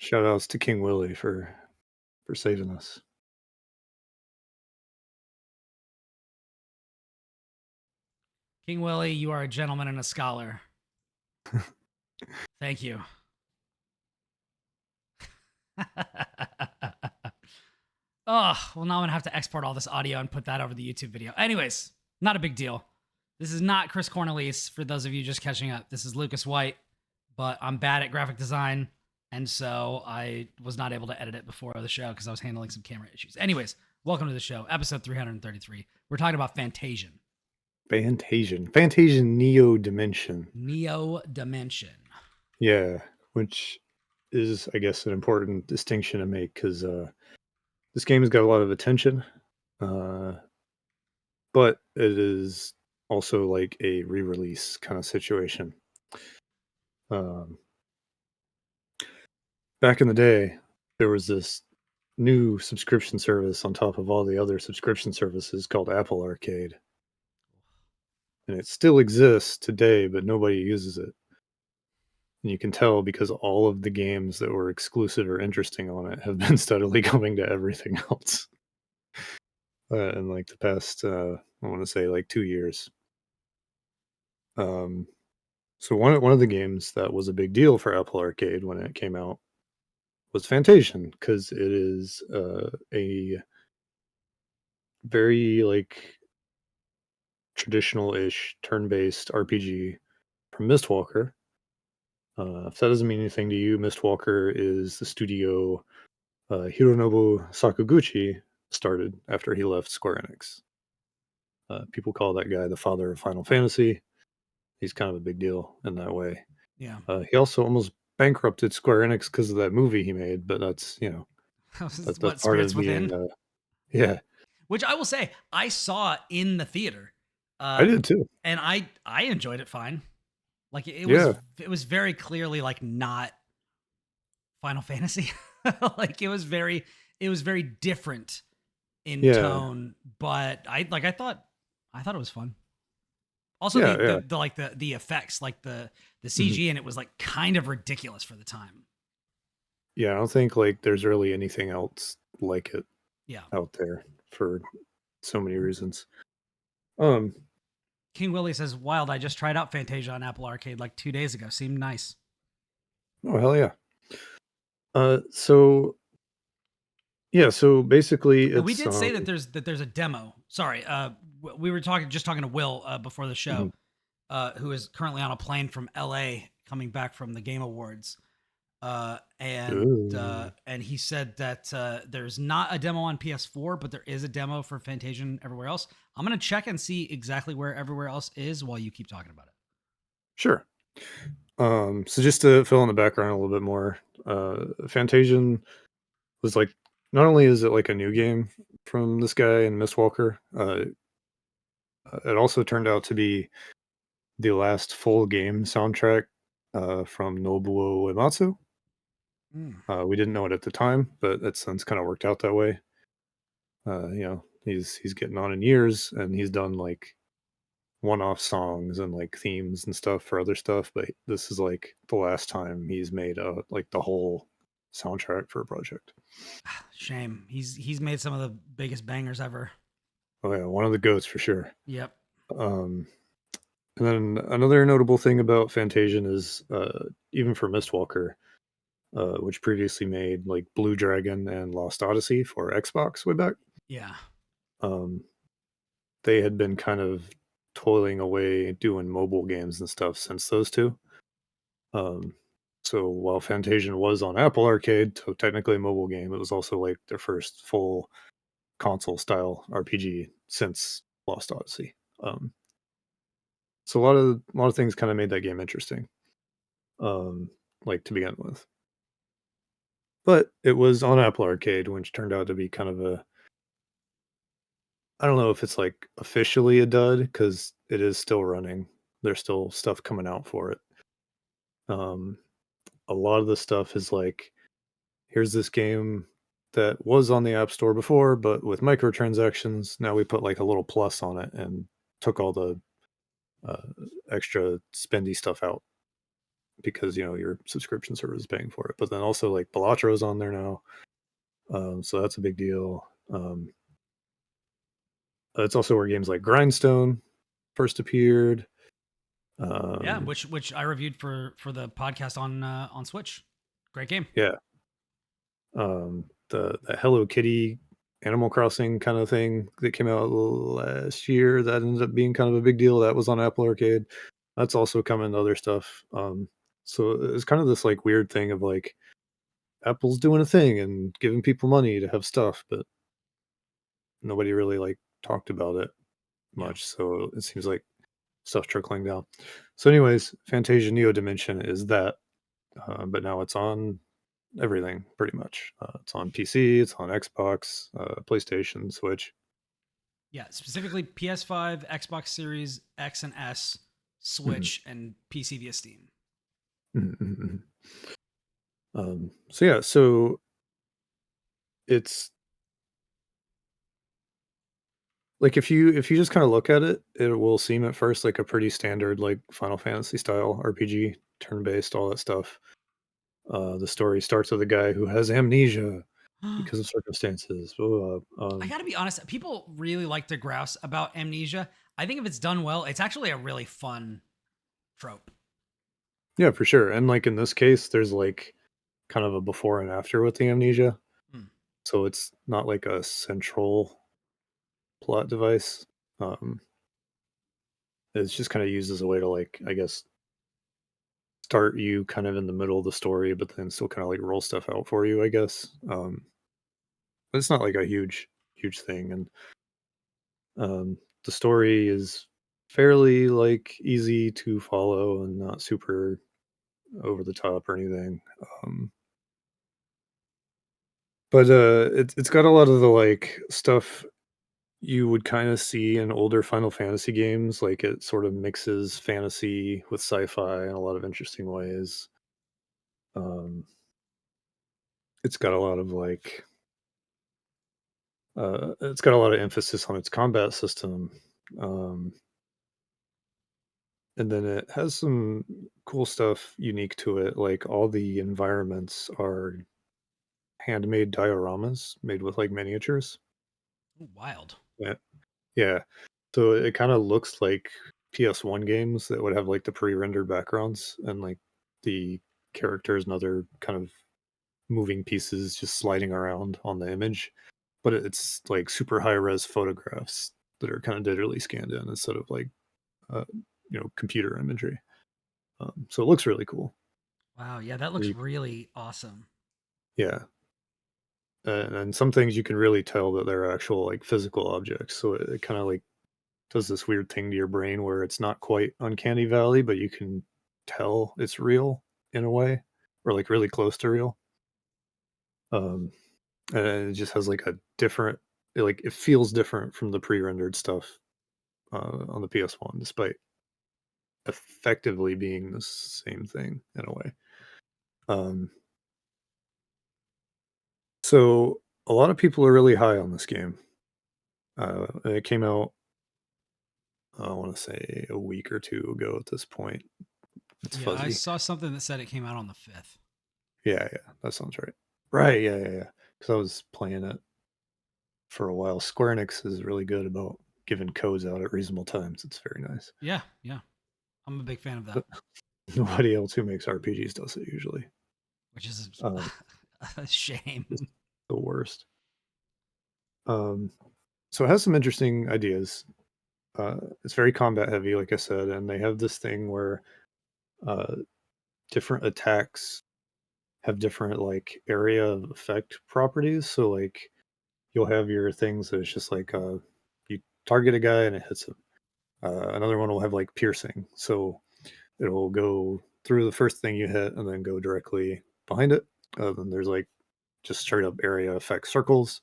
Shout outs to King Willy for saving us. King Willy, you are a gentleman and a scholar. Thank you. Oh, well, now I'm gonna have to export all this audio and put that over the YouTube video. Anyways, not a big deal. This is not Chris Cornelius, for those of you just catching up. This is Lucas White, but I'm bad at graphic design, and so I was not able to edit it before the show because I was handling some camera issues. Anyways, welcome to the show, episode 333. We're talking about Fantasian. Fantasian Neo Dimension. Neo Dimension. Yeah, which is, I guess, an important distinction to make because this game has got a lot of attention, but it is also like a re-release kind of situation. Back in the day, there was this new subscription service on top of all the other subscription services called Apple Arcade. And it still exists today, but nobody uses it. And you can tell because all of the games that were exclusive or interesting on it have been steadily coming to everything else. In like the past, I want to say like 2 years. So one of the games that was a big deal for Apple Arcade when it came out was Fantasian, because it is a very like traditional-ish turn-based RPG from Mistwalker. If that doesn't mean anything to you, Mistwalker is the studio Hironobu Sakaguchi started after he left Square Enix. People call that guy the father of Final Fantasy. He's kind of a big deal in that way. Yeah. He also almost bankrupted Square Enix because of that movie he made, but that's, that's What, part Spirits of Within? being, yeah. Which I will say, I saw in the theater. I did too. And I enjoyed it fine. Like it was very clearly like not Final Fantasy. Like it was very different in tone, but I thought it was fun. Also the effects, like the CG in it was like kind of ridiculous for the time. Yeah, I don't think like there's really anything else like it out there for so many reasons. King Willy says, "Wild, I just tried out Fantasia on Apple Arcade like 2 days ago. Seemed nice." Oh, hell yeah. So basically it's... we did say that there's a demo. Sorry. We were talking to Will before the show, who is currently on a plane from LA coming back from the Game Awards. And he said that there's not a demo on PS4, but there is a demo for Fantasian everywhere else. I'm going to check and see exactly where everywhere else is while you keep talking about it. Sure. So just to fill in the background a little bit more, Fantasian was like, not only is it like a new game from this guy and Mistwalker, it also turned out to be the last full game soundtrack from Nobuo Uematsu. We didn't know it at the time, but it's since kind of worked out that way. He's getting on in years, and he's done like one-off songs and like themes and stuff for other stuff, but this is like the last time he's made like the whole soundtrack for a project. Shame. He's made some of the biggest bangers ever. Oh yeah, one of the goats for sure. Yep. And then another notable thing about Fantasian is even for Mistwalker, which previously made like Blue Dragon and Lost Odyssey for Xbox way back. Yeah. They had been kind of toiling away doing mobile games and stuff since those two. So while Fantasian was on Apple Arcade, so technically a mobile game, it was also like their first full console style RPG since Lost Odyssey. So a lot of things kind of made that game interesting, like to begin with. But it was on Apple Arcade, which turned out to be kind of a... I don't know if it's like officially a dud because it is still running. There's still stuff coming out for it. A lot of the stuff is like, here's this game that was on the App Store before, but with microtransactions, now we put like a little plus on it and took all the extra spendy stuff out. because your subscription service is paying for it. But then also like Balatro is on there now, so that's a big deal. It's also where games like Grindstone first appeared. Yeah, which I reviewed for the podcast on Switch. Great game. Yeah. The Hello Kitty Animal Crossing kind of thing that came out last year that ended up being kind of a big deal. That was on Apple Arcade. That's also coming to other stuff. So it's kind of this like weird thing of like Apple's doing a thing and giving people money to have stuff, but nobody really like talked about it Yeah. much. So it seems like stuff trickling down. So, anyways, Fantasia Neo Dimension is that, but now it's on everything pretty much. It's on PC, it's on Xbox, PlayStation, Switch. Yeah, specifically PS5, Xbox Series X and S, Switch, and PC via Steam. So yeah, so it's like if you just kind of look at it, it will seem at first like a pretty standard like Final Fantasy style RPG, turn based, all that stuff. The story starts with a guy who has amnesia because of circumstances. I gotta be honest, people really like to grouse about amnesia. I think if it's done well, it's actually a really fun trope. Yeah, for sure. And like in this case, there's like kind of a before and after with the amnesia. Hmm. So it's not like a central plot device. Um, it's just kind of used as a way to like, I guess, start you kind of in the middle of the story, but then still kind of like roll stuff out for you, I guess. But it's not like a huge thing. And the story is fairly like easy to follow and not super over the top or anything. But it's got a lot of the like stuff you would kind of see in older Final Fantasy games. Like it sort of mixes fantasy with sci-fi in a lot of interesting ways. Um, it's got a lot of like it's got a lot of emphasis on its combat system. Um, and then it has some cool stuff unique to it. Like all the environments are handmade dioramas made with like miniatures. Ooh, wild. Yeah. Yeah. So it kind of looks like PS1 games that would have like the pre-rendered backgrounds and like the characters and other kind of moving pieces just sliding around on the image. But it's like super high res photographs that are kind of digitally scanned in instead of like uh, computer imagery. So it looks really cool. Wow, yeah, that looks You- really awesome. yeah, and some things you can really tell that they're actual like physical objects. So it kind of like does this weird thing to your brain where it's not quite uncanny valley, but you can tell it's real in a way, or like really close to real. Um, and it just has like a different, like it feels different from the pre-rendered stuff on the PS1, despite effectively being the same thing in a way. Um, so a lot of people are really high on this game. And it came out, I want to say, a week or two ago at this point. It's Yeah, I fuzzy. saw something that said it came out on the 5th. Yeah, that sounds right. Right, yeah. Because I was playing it for a while. Square Enix is really good about giving codes out at reasonable times. It's very nice. Yeah, yeah. I'm a big fan of that, But nobody else who makes RPGs does it usually. which is Um, a shame. just the worst. Um, so it has some interesting ideas. It's very combat heavy, like I said, and they have this thing where uh, different attacks have different like area of effect properties. So like you'll have your things that it's just like you target a guy and it hits him. Another one will have like piercing, so it'll go through the first thing you hit and then go directly behind it. Then there's like just straight up area effect circles.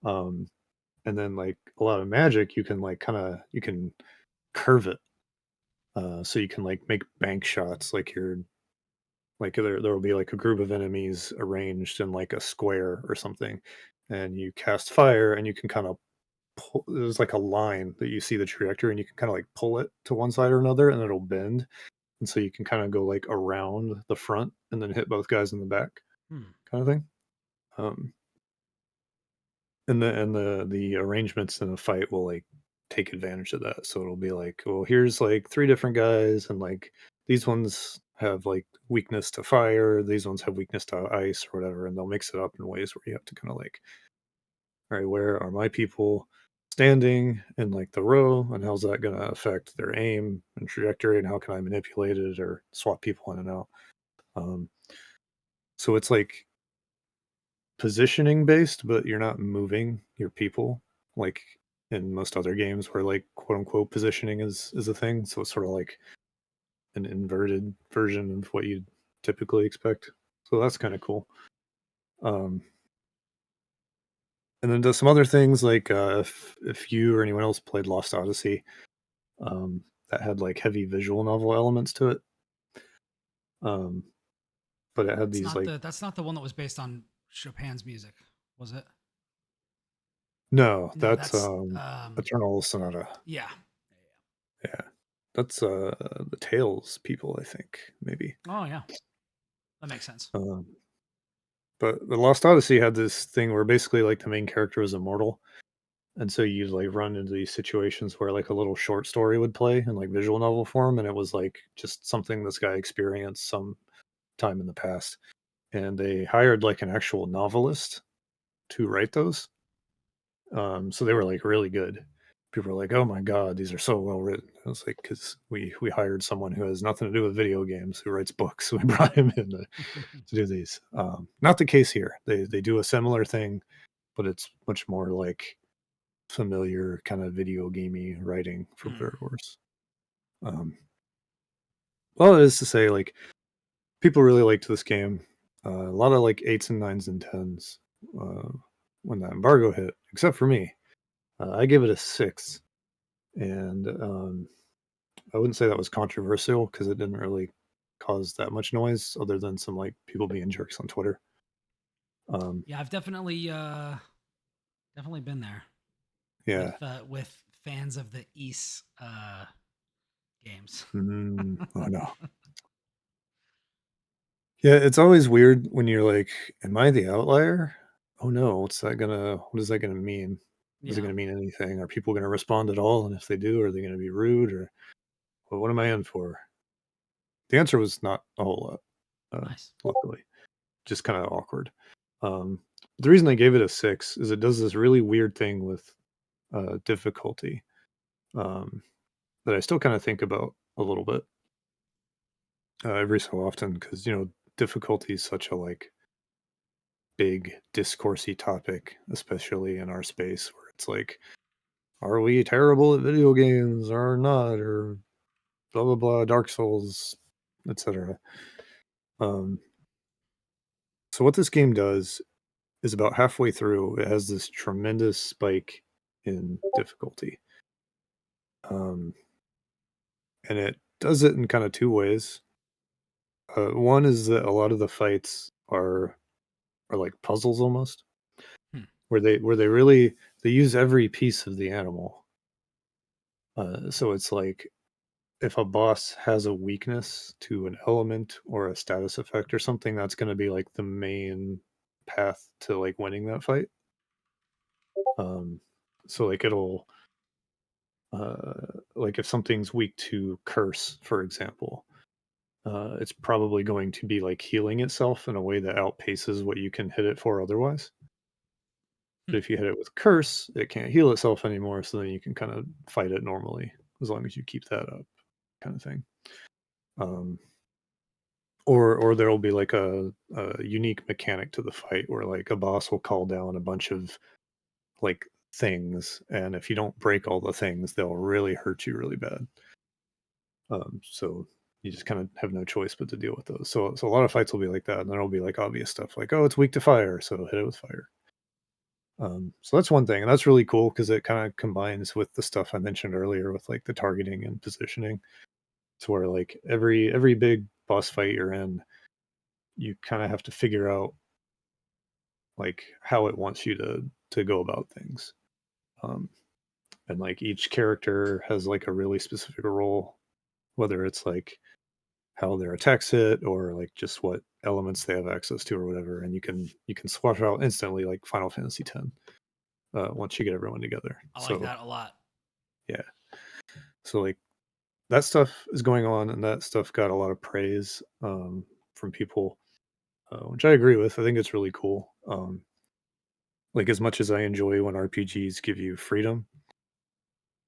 Um, and then like a lot of magic, you can like you can curve it, so you can like make bank shots. Like you're like there will be like a group of enemies arranged in like a square or something, and you cast fire and you can kind of there's like a line that you see the trajectory and you can kind of like pull it to one side or another and it'll bend and so you can kind of go like around the front and then hit both guys in the back, Hmm. kind of thing. Um, and the arrangements in a fight will like take advantage of that. So it'll be like, well, here's like three different guys, and like these ones have like weakness to fire, these ones have weakness to ice or whatever, and they'll mix it up in ways where you have to kind of like, all right, where are my people standing in like the row, and how's that going to affect their aim and trajectory, and how can I manipulate it or swap people in and out? Um, so it's like positioning based, but you're not moving your people like in most other games where like quote unquote positioning is a thing. So it's sort of like an inverted version of what you'd typically expect. So that's kind of cool. Um, and then does some other things like if you or anyone else played Lost Odyssey, that had like heavy visual novel elements to it. Um, but it had It's these not like, that's not the one that was based on Chopin's music, was it? no, No, that's that's Eternal Sonata. yeah. Yeah. That's the Tales people, I think, maybe. Oh yeah, that makes sense. Um, but the Lost Odyssey had this thing where basically like the main character was immortal. And so you'd like run into these situations where like a little short story would play in like visual novel form, and it was like just something this guy experienced some time in the past. And they hired like an actual novelist to write those. So they were like really good. People were like, "Oh my god, these are so well written." I was like, "Because we hired someone who has nothing to do with video games who writes books. We brought him in to do these." Not the case here. They do a similar thing, but it's much more like familiar kind of video gamey writing, for Hmm. better or worse. Um, well, it is to say, like people really liked this game. A lot of like eights and nines and tens uh, when that embargo hit, except for me. I gave it a six, and I wouldn't say that was controversial because it didn't really cause that much noise, other than some like people being jerks on Twitter. Um, Yeah, I've definitely been there yeah, with fans of the East games. oh no, yeah, it's always weird when you're like, "Am I the outlier? Oh no, what is that gonna mean? Is it Yeah, gonna mean anything? Are people gonna respond at all? And if they do, are they gonna be rude or well, what am I in for?" The answer was not a whole lot, nice. luckily, just kind of awkward. Um, the reason I gave it a six is it does this really weird thing with difficulty um, that I still kind of think about a little bit every so often because difficulty is such a like big discoursey topic, especially in our space where it's like, are we terrible at video games or not, or blah blah blah, Dark Souls, etc. Um, so what this game does is about halfway through, it has this tremendous spike in difficulty, um, and it does it in kind of two ways. One is that a lot of the fights are like puzzles almost, Hmm. where they really they use every piece of the animal. So it's like if a boss has a weakness to an element or a status effect or something, that's going to be like the main path to like winning that fight. Um, so like it'll uh, like if something's weak to curse, for example, it's probably going to be like healing itself in a way that outpaces what you can hit it for otherwise. Hmm. But if you hit it with curse, it can't heal itself anymore, so then you can kind of fight it normally as long as you keep that up, kind of thing. Um, or there'll be like a unique mechanic to the fight where like a boss will call down a bunch of like things, and if you don't break all the things, they'll really hurt you really bad. So you just kind of have no choice but to deal with those. So a lot of fights will be like that, and then there'll be like obvious stuff like, oh, it's weak to fire, so hit it with fire. So that's one thing, and that's really cool because it kind of combines with the stuff I mentioned earlier with like the targeting and positioning. To where like every big boss fight you're in, you kind of have to figure out like how it wants you to go about things. Um, and like each character has like a really specific role, whether it's like how their attacks hit, or like just what elements they have access to or whatever, and you can swap out instantly like Final Fantasy X once you get everyone together. I like So that a lot. yeah, so like that stuff is going on, and that stuff got a lot of praise from people, which I agree with. I think it's really cool. Like as much as I enjoy when RPGs give you freedom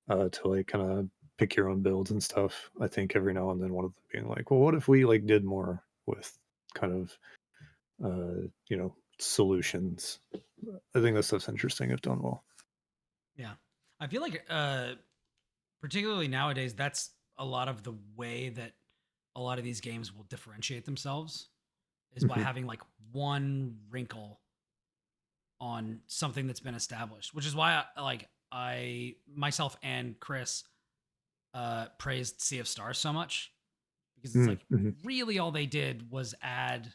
to like kind of pick your own builds and stuff, I think every now and then one of them being like, well, what if we like did more with kind of solutions. I think that stuff's interesting if done well. Yeah. I feel like particularly nowadays that's a lot of the way that a lot of these games will differentiate themselves is by Mhm. having like one wrinkle on something that's been established, which is why I myself and Chris praised Sea of Stars so much because it's like Mhm. really all they did was add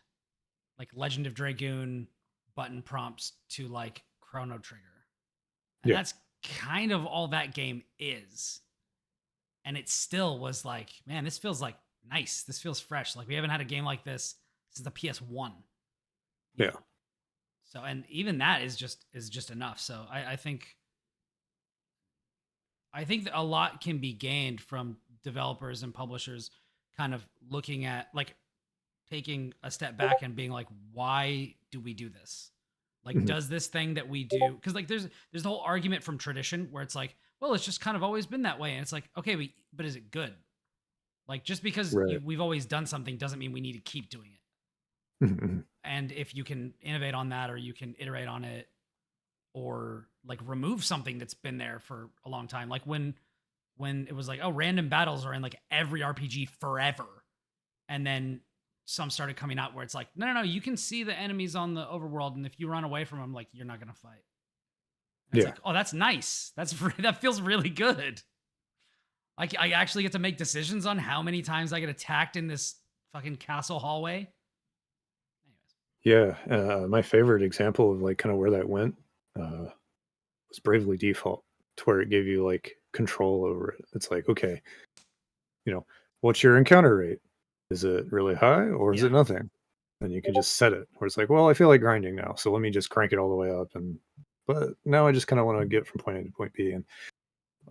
like Legend of Dragoon button prompts to like Chrono Trigger. And Yeah. that's kind of all that game is. And it still was like, man, this feels like nice. This feels fresh. Like we haven't had a game like this since the PS1. You Yeah. know? So and even that is just enough. So I think that a lot can be gained from developers and publishers kind of looking at like taking a step back and being like, why do we do this? Like, Mhm. does this thing that we do? Because like, there's the whole argument from tradition where it's like, well, it's just kind of always been that way, and it's like, okay, but is it good? Like, just because Right. we've always done something doesn't mean we need to keep doing it. Mhm. And if you can innovate on that, or you can iterate on it, or like remove something that's been there for a long time, like when it was like, oh, random battles are in like every RPG forever, and then some started coming out where it's like, no, you can see the enemies on the overworld, and if you run away from them, like you're not gonna fight. And it's Yeah. like, oh, that's nice. That feels really good. I actually get to make decisions on how many times I get attacked in this fucking castle hallway. Anyways, Yeah. My favorite example of like kind of where that went was Bravely Default, to where it gave you like control over it. It's like, okay, you know, what's your encounter rate? Is it really high or is yeah, it nothing? And you can just set it where it's like, well, I feel like grinding now, so let me just crank it all the way up. But now I just kind of want to get from point A to point B, and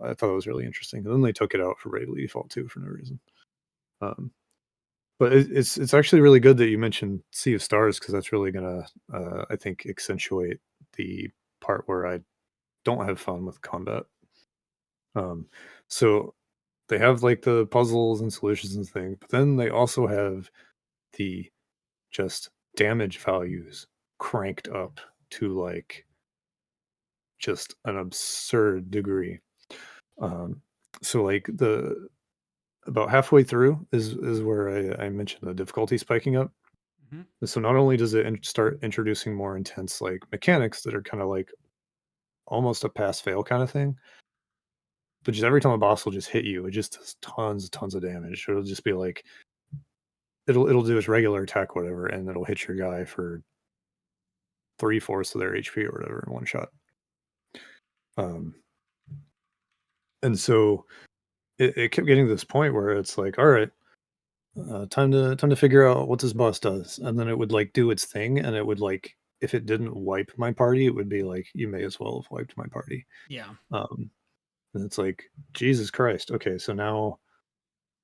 I thought it was really interesting. And then they took it out for Bravely Default too for no reason. Um, but it's actually really good that you mentioned Sea of Stars, because that's really gonna I think accentuate the part where I don't have fun with combat. Um, so they have like the puzzles and solutions and things, but then they also have the just damage values cranked up to like just an absurd degree. Um, so like the about halfway through is where I mentioned the difficulty spiking up. hmm So not only does it start introducing more intense like mechanics that are kind of like almost a pass fail kind of thing, but just every time a boss will just hit you, it just does tons of damage. It'll just be like it'll do its regular attack, whatever, and it'll hit your guy for 3/4 of their HP or whatever in one shot. Um, and so it kept getting to this point where it's like, all right, time to figure out what this boss does, and then it would like do its thing, and it would like if it didn't wipe my party, it would be like you may as well have wiped my party. yeah, Um, and it's like Jesus Christ. Okay, so now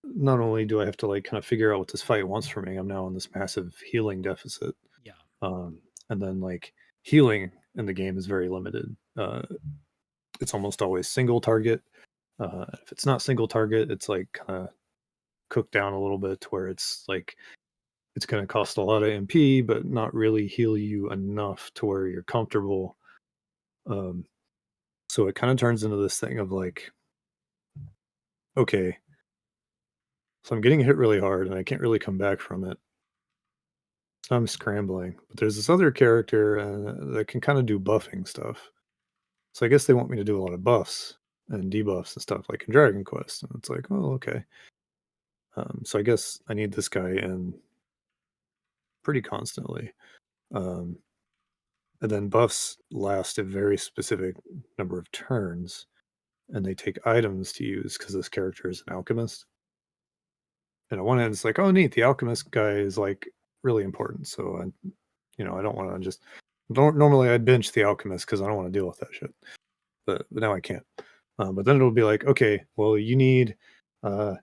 not only do I have to like kind of figure out what this fight wants from me, I'm now in this massive healing deficit. yeah, Um, and then like healing in the game is very limited. It's almost always single target. If it's not single target, it's like kind of cooked down a little bit to where it's like it's going to cost a lot of MP, but not really heal you enough to where you're comfortable. Um, so it kind of turns into this thing of like, okay, so I'm getting hit really hard and I can't really come back from it. So I'm scrambling, but there's this other character that can kind of do buffing stuff. So I guess they want me to do a lot of buffs and debuffs and stuff like in Dragon Quest. And it's like, oh, okay. So I guess I need this guy in pretty constantly. Um, and then buffs last a very specific number of turns, and they take items to use because this character is an alchemist. And on one hand, it's like, oh, neat, the alchemist guy is like really important. So I don't want to just don't normally I'd bench the alchemist because I don't want to deal with that shit. But now I can't. But then it'll be like, okay, well, you need uh,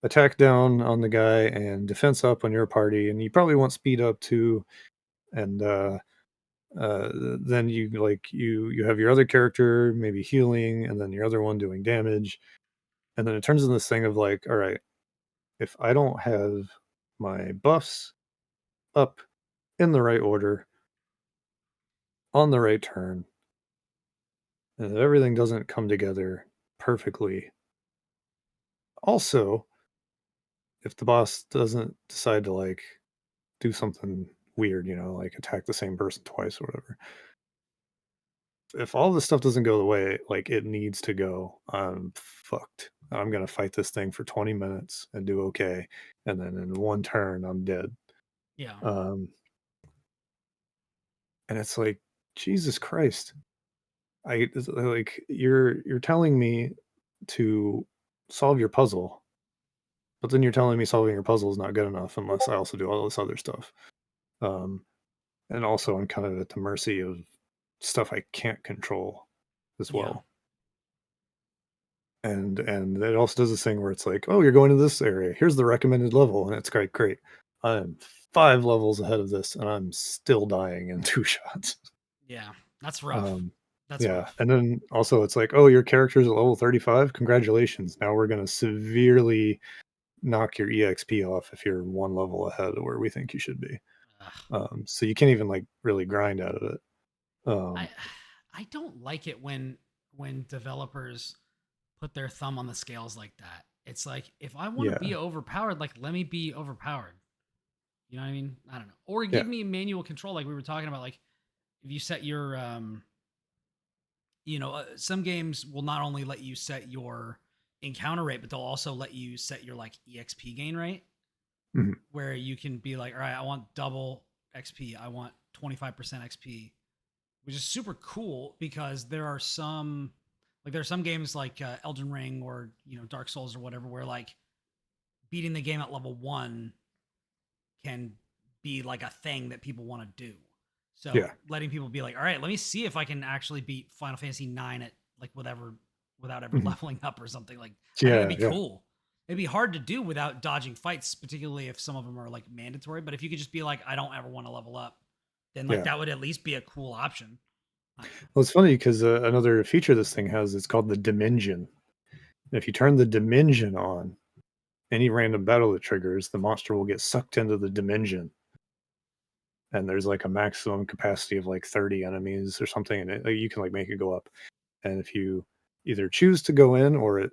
attack down on the guy and defense up on your party, and you probably want speed up too. And then you have your other character maybe healing, and then your other one doing damage, and then it turns into this thing of like, all right, if I don't have my buffs up in the right order on the right turn, and if everything doesn't come together perfectly. Also, if the boss doesn't decide to like do something weird, like attack the same person twice or whatever. If all this stuff doesn't go the way like it needs to go, I'm fucked. I'm gonna fight this thing for 20 minutes and do okay, and then in one turn I'm dead. Yeah. Um, and it's like, Jesus Christ. It's like you're telling me to solve your puzzle, but then you're telling me solving your puzzle is not good enough unless I also do all this other stuff. Um, and also I'm kind of at the mercy of stuff I can't control as Yeah. well. And it also does this thing where it's like, oh, you're going to this area. Here's the recommended level, and it's great. I'm 5 levels ahead of this, and I'm still dying in 2 shots. Yeah. That's rough. Um, That's yeah, rough. and then also it's like, oh, your character's at level 35. Congratulations. Now we're gonna severely knock your EXP off if you're 1 level ahead of where we think you should be. Ugh. So you can't even like really grind out of it. I Um, I don't like it when developers put their thumb on the scales like that. It's like if I want to yeah, be overpowered, like let me be overpowered. You know what I mean? I don't know. Or yeah, give me manual control like we were talking about like if you set your some games will not only let you set your encounter rate, but they'll also let you set your like EXP gain rate mhm, where you can be like, all right, I want double XP. I want 25% XP, which is super cool because there are some games like Elden Ring or Dark Souls or whatever where like beating the game at level 1 can be like a thing that people want to do. So yeah, letting people be like, all right, let me see if I can actually beat Final Fantasy 9 at like whatever without ever mhm, leveling up or something. Like I think it'd yeah, be yeah, cool. It'd be hard to do without dodging fights, particularly if some of them are like mandatory. But if you could just be like, I don't ever want to level up, then like yeah. that would at least be a cool option. I don't know. Well, it's funny because another feature this thing has is called the Dimension. If you turn the Dimension on, any random battle that triggers, the monster will get sucked into the Dimension, and there's like a maximum capacity of like 30 enemies or something, and like, you can like make it go up. And if you either choose to go in or it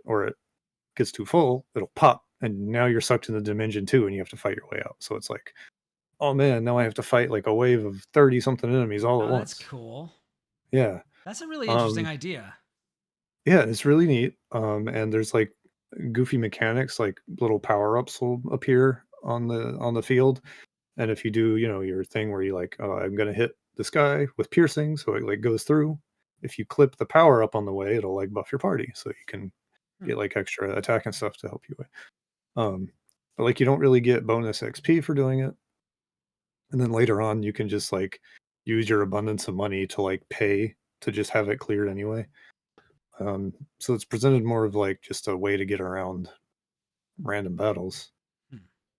gets too full, it'll pop, and now you're sucked in the Dimension too, and you have to fight your way out. So it's like, oh man, now I have to fight like a wave of 30 something enemies all at Oh, that's once. cool. Yeah. That's a really interesting Um, idea. yeah, it's really neat. And there's like goofy mechanics, like little power ups will appear on the field. And if you do, your thing where you like, oh, I'm gonna hit this guy with piercing, so it like goes through. If you clip the power up on the way, it'll like buff your party, so you can Hmm. get like extra attack and stuff to help you. Um, but like you don't really get bonus XP for doing it. And then later on, you can just like use your abundance of money to like pay to just have it cleared anyway. So it's presented more of like just a way to get around random battles.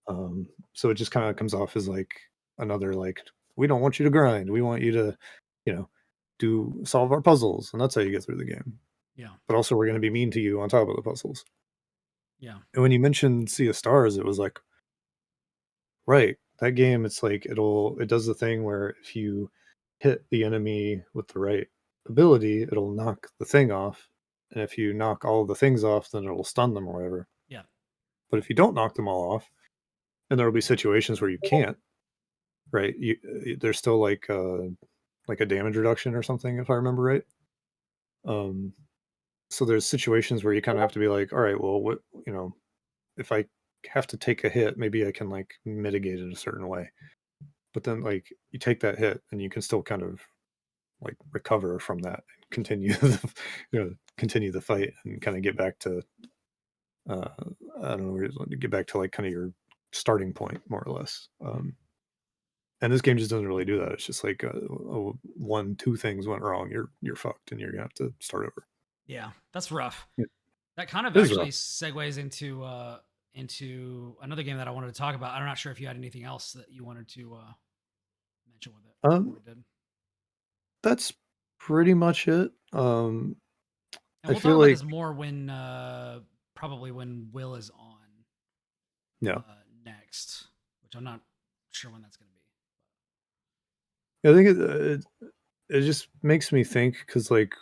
Hmm. So it just kind of comes off as like another like, we don't want you to grind. We want you to, you know, do solve our puzzles, and that's how you get through the game. Yeah. But also, we're going to be mean to you on top of the puzzles. Yeah. And when you mentioned Sea of Stars, it was like, right, that game. It's like it does the thing where if you hit the enemy with the right ability, it'll knock the thing off, and if you knock all the things off, then it'll stun them or whatever. Yeah. But if you don't knock them all off, and there will be situations where you can't, right? There's still like a damage reduction or something, if I remember right. Um, so there's situations where you kind of have to be like, all right, well, if I have to take a hit, maybe I can like mitigate it a certain way. But then like you take that hit and you can still kind of like recover from that and continue continue the fight and kind of get back to uh, I don't know, to get back to like kind of your starting point more or less. And this game just doesn't really do that. It's just like one, two things went wrong, you're fucked, and you're gonna have to start over. Yeah, that's rough. Yeah. That kind of It is actually rough. segues into another game that I wanted to talk about. I'm not sure if you had anything else that you wanted to mention with it before Um, we did. that's pretty much it. And I we'll talk feel about like this more when probably when Will is on yeah, next, which I'm not sure when that's going to be. I think it just makes me think because like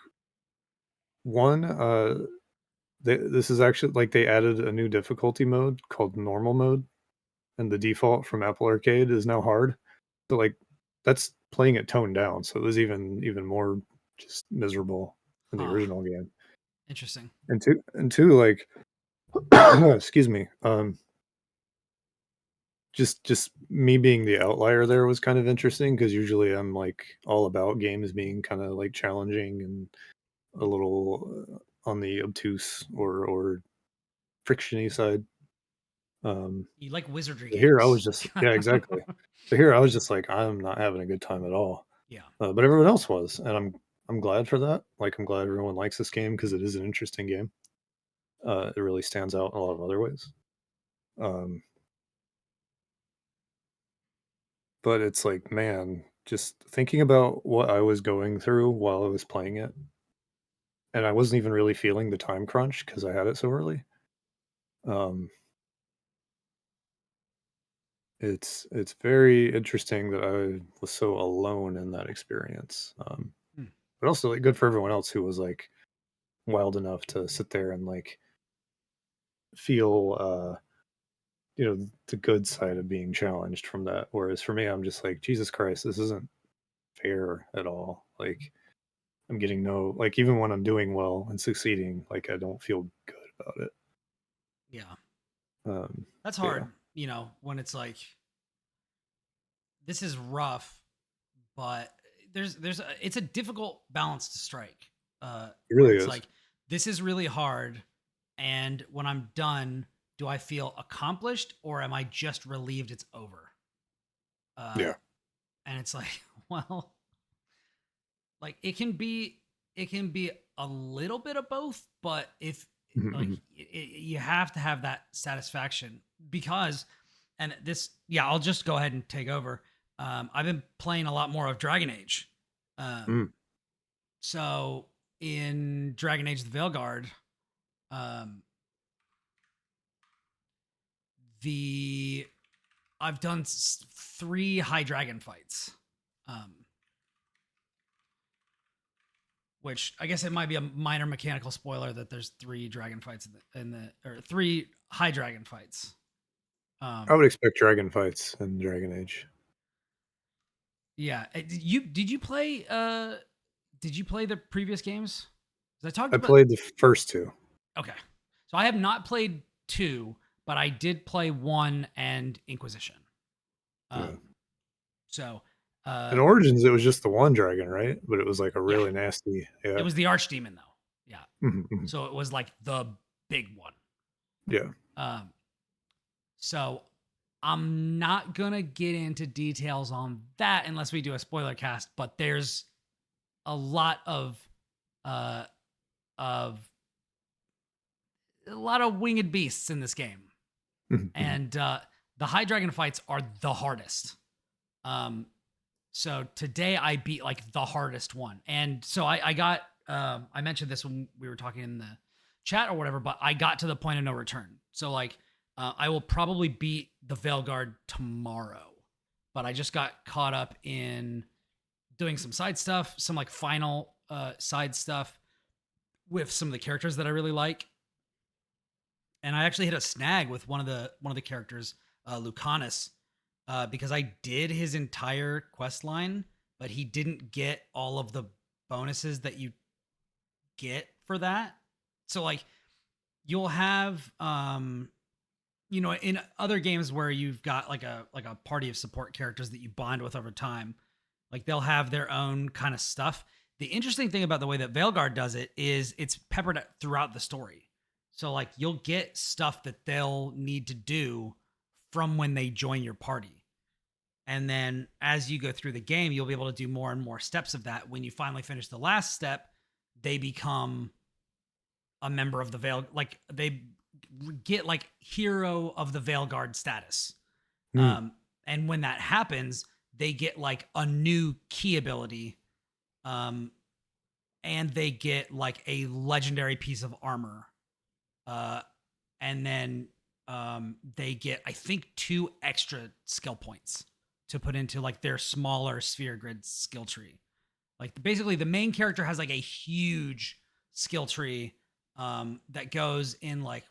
one, this is actually like they added a new difficulty mode called normal mode, and the default from Apple Arcade is now hard. So like that's playing it toned down, so it was even more just miserable in the Huh. original game. Interesting. And two, like excuse me, just me being the outlier there was kind of interesting because usually I'm like all about games being kind of like challenging and a little on the obtuse or frictiony side. Um, You like wizardry Here I was games. just yeah, exactly. But here I was just like, I'm not having a good time at all. Yeah. But everyone else was, and I'm glad for that. Like I'm glad everyone likes this game because it is an interesting game. It really stands out in a lot of other ways. Um, but it's like, man, just thinking about what I was going through while I was playing it, and I wasn't even really feeling the time crunch because I had it so early. Um, it's very interesting that I was so alone in that experience. Hmm. But also like good for everyone else who was like wild enough to sit there and like feel the good side of being challenged from that. Whereas for me, I'm just like, Jesus Christ, this isn't fair at all. Like I'm getting no like even when I'm doing well and succeeding, like I don't feel good about it. Yeah. Um, That's but yeah, hard, when it's like this is rough, but it's a difficult balance to strike. it Where really it's is. like this is really hard, and when I'm done, do I feel accomplished or am I just relieved it's over? Uh, Yeah. and it's like, well, like it can be a little bit of both, but if Mhm, like mhm. you have to have that satisfaction because, and this, yeah, I'll just go ahead and take over. I've been playing a lot more of Dragon Age. Um, Mm. so in Dragon Age: The Veilguard, um, the I've done 3 high dragon fights. Um, which I guess it might be a minor mechanical spoiler that there's 3 dragon fights or 3 high dragon fights. I Um, would expect dragon fights in Dragon Age. yeah. Did you play the previous games? 'Cause I talked I about played the first two. okay. So I have not played 2, but I did play 1 and Inquisition. Yeah. Um, so In uh Origins, it was just the one dragon, right? But it was like a yeah, really nasty. it Yeah. was the archdemon though. Yeah. Mhm, mhm. So it was like the big one. Yeah. Um So I'm not gonna get into details on that unless we do a spoiler cast, but there's a lot uh of winged beasts in this game. Mhm, mhm. And the high dragon fights are the hardest. Um so today I beat like the hardest one. And so I got I mentioned this when we were talking in the chat or whatever, but I got to the point of no return. So like I will probably beat the Veilguard tomorrow. But I just got caught up in doing some side stuff, some like final side stuff with some of the characters that I really like. And I actually hit a snag with one of the characters, Lucanus, because I did his entire quest line, but he didn't get all of the bonuses that you get for that. So like you'll have in other games where you've got like a party of support characters that you bond with over time, like they'll have their own kind of stuff. The interesting thing about the way that Veilguard does it is it's peppered throughout the story. So like you'll get stuff that they'll need to do from when they join your party. And then as you go through the game, you'll be able to do more and more steps of that. When you finally finish the last step, they become a member of the Veil. Like they get like hero of the Veilguard status. And when that happens, they get like a new key ability. And they get like a legendary piece of armor. And then they get, I think, 2 extra skill points to put into like their smaller sphere grid skill tree. Like basically the main character has like a huge skill tree that goes in like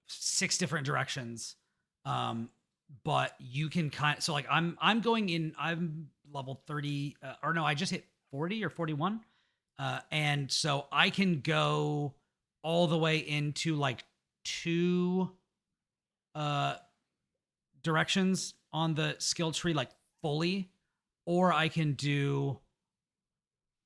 6 different directions. But you can so like I'm level 30 or no, I just hit 40 or 41. And so I can go all the way into like 2 directions on the skill tree, like fully, or I can do,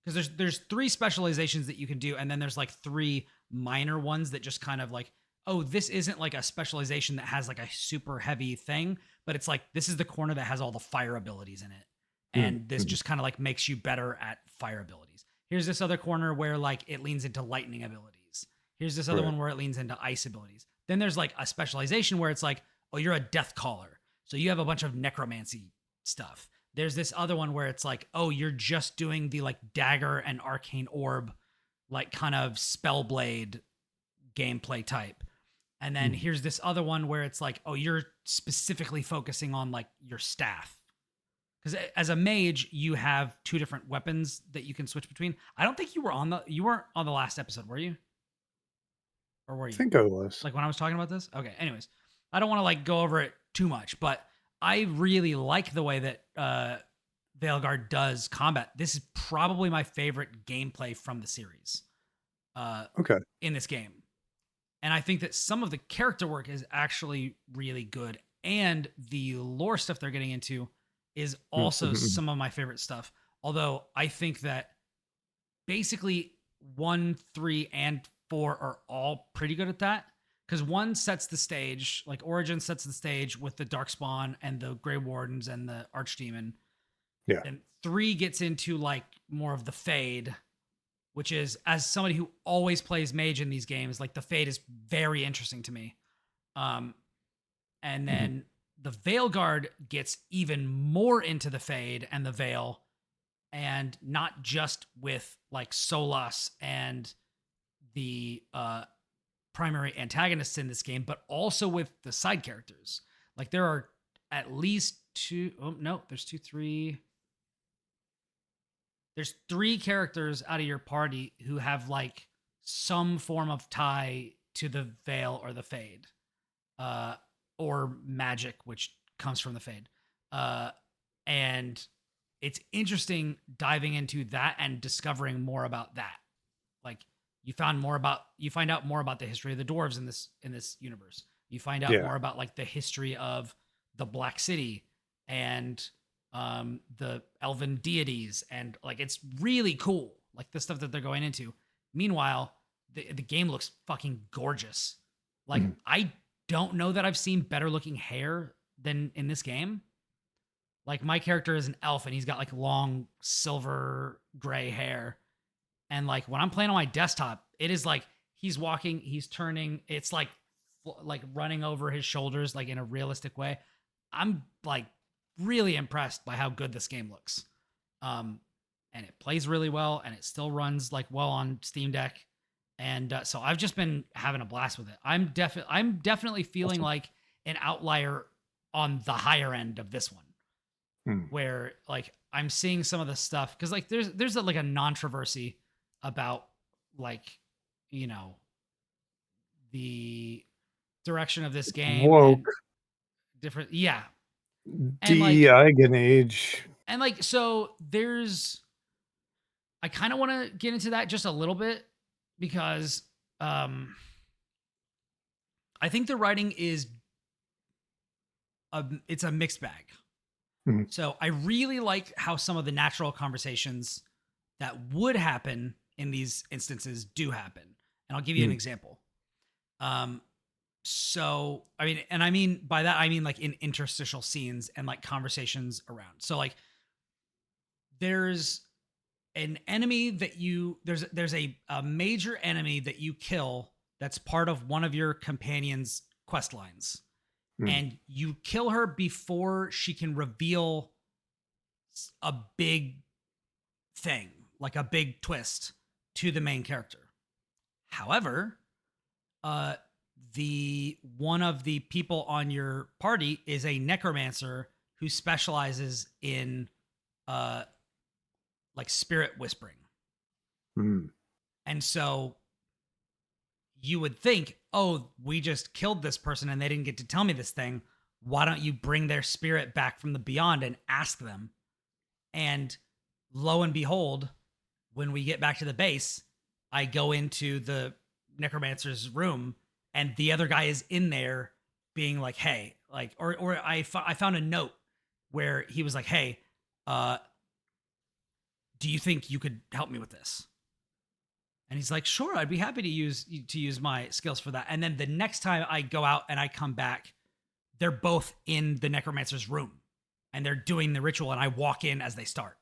because there's 3 specializations that you can do, and then there's like 3 minor ones that just kind of like, oh, this isn't like a specialization that has like a super heavy thing, but it's like this is the corner that has all the fire abilities in it, and this just kind of like makes you better at fire abilities. Here's this other corner where like it leans into lightning abilities. Here's this other one where it leans into ice abilities. Then there's like a specialization where it's like, oh, you're a death caller, so you have a bunch of necromancy stuff. There's this other one where it's like, oh, you're just doing the like dagger and arcane orb, like kind of spellblade gameplay type. And then here's this other one where it's like, oh, you're specifically focusing on like your staff. Because as a mage, you have 2 different weapons that you can switch between. I don't think you weren't on the last episode, were you? Or were you? I think I was. Like when I was talking about this? Okay, anyways. I don't want to like go over it too much, but I really like the way that Veilguard does combat. This is probably my favorite gameplay from the series. In this game. And I think that some of the character work is actually really good. And the lore stuff they're getting into is also some of my favorite stuff. Although I think that basically 1, 3, and 4 are all pretty good at that. Because 1 sets the stage, like Origin sets the stage with the Darkspawn and the Grey Wardens and the Archdemon. Yeah. And 3 gets into like more of the Fade, which is, as somebody who always plays mage in these games, like the Fade is very interesting to me. And then the Veilguard gets even more into the Fade and the Veil, and not just with like Solas and the primary antagonists in this game, but also with the side characters. Like there are at least 2, oh no, there's 2, 3. There's 3 characters out of your party who have like some form of tie to the Veil or the Fade, or magic, which comes from the Fade. And it's interesting diving into that and discovering more about that. Like you find out more about the history of the dwarves in this universe. You find out more about like the history of the Black City and the elven deities, and like it's really cool, like the stuff that they're going into. Meanwhile, the game looks fucking gorgeous. Like I don't know that I've seen better looking hair than in this game. Like my character is an elf and he's got like long silver gray hair, and like when I'm playing on my desktop, it is like he's walking, he's turning, it's like running over his shoulders like in a realistic way. I'm like really impressed by how good this game looks. And it plays really well, and it still runs like well on Steam Deck. And so I've just been having a blast with it. I'm definitely feeling like an outlier on the higher end of this one, where like I'm seeing some of the stuff, because like there's like a controversy about like, you know, the direction of this game. Woke. Different, yeah. DEI and age. And like, so I kind of want to get into that just a little bit, because I think the writing is it's a mixed bag. So I really like how some of the natural conversations that would happen in these instances do happen. And I'll give you an example. Um, so I mean, and I mean by that I mean like in interstitial scenes and like conversations around. So like there's an enemy that you there's a major enemy that you kill that's part of one of your companion's quest lines, Mm. and you kill her before she can reveal a big thing, like a big twist to the main character. However, uh the one of the people on your party is a necromancer who specializes in uh like spirit whispering. Mm. And so you would think, oh, we just killed this person and they didn't get to tell me this thing. Why don't you bring their spirit back from the beyond and ask them? And lo and behold, when we get back to the base, I go into the necromancer's room and the other guy is in there being like, hey, like, or I found a note where he was like, hey, do you think you could help me with this? And he's like, sure, I'd be happy to use my skills for that. And then the next time I go out and I come back, they're both in the necromancer's room and they're doing the ritual and I walk in as they start.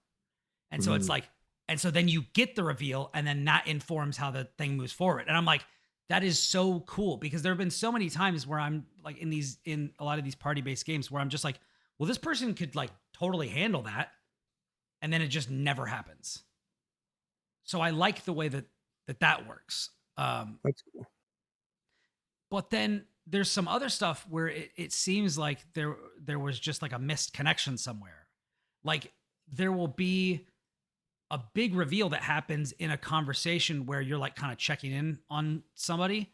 And so it's like, and so then you get the reveal and then that informs how the thing moves forward. And I'm like, that is so cool, because there have been so many times where I'm like in a lot of these party-based games where I'm just like, well, this person could like totally handle that. And then it just never happens. So I like the way that works. That's cool. But then there's some other stuff where it seems like there was just like a missed connection somewhere. Like there will be a big reveal that happens in a conversation where you're like kind of checking in on somebody,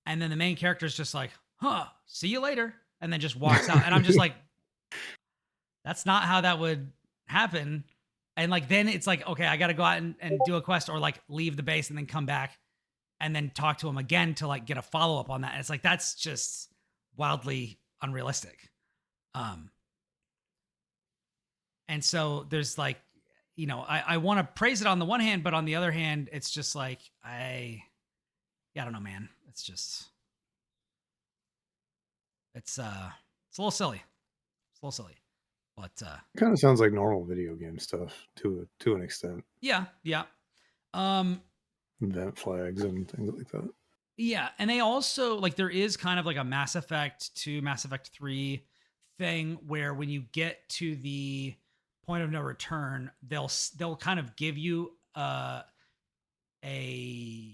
and then the main character is just like, huh, see you later, and then just walks out. And I'm just like, that's not how that would happen. And like then it's like, okay, I got to go out and do a quest, or like leave the base and then come back and then talk to him again to like get a follow-up on that. And it's like, that's just wildly unrealistic. And so there's like, you know, I want to praise it on the one hand, but on the other hand, it's just like, I don't know, man. It's just, it's a little silly. It's a little silly, but It kind of sounds like normal video game stuff to an extent. yeah. Event flags and things like that. Yeah, and they also like, there is kind of like a Mass Effect 2, Mass Effect 3 thing where when you get to the point of no return, they'll kind of give you a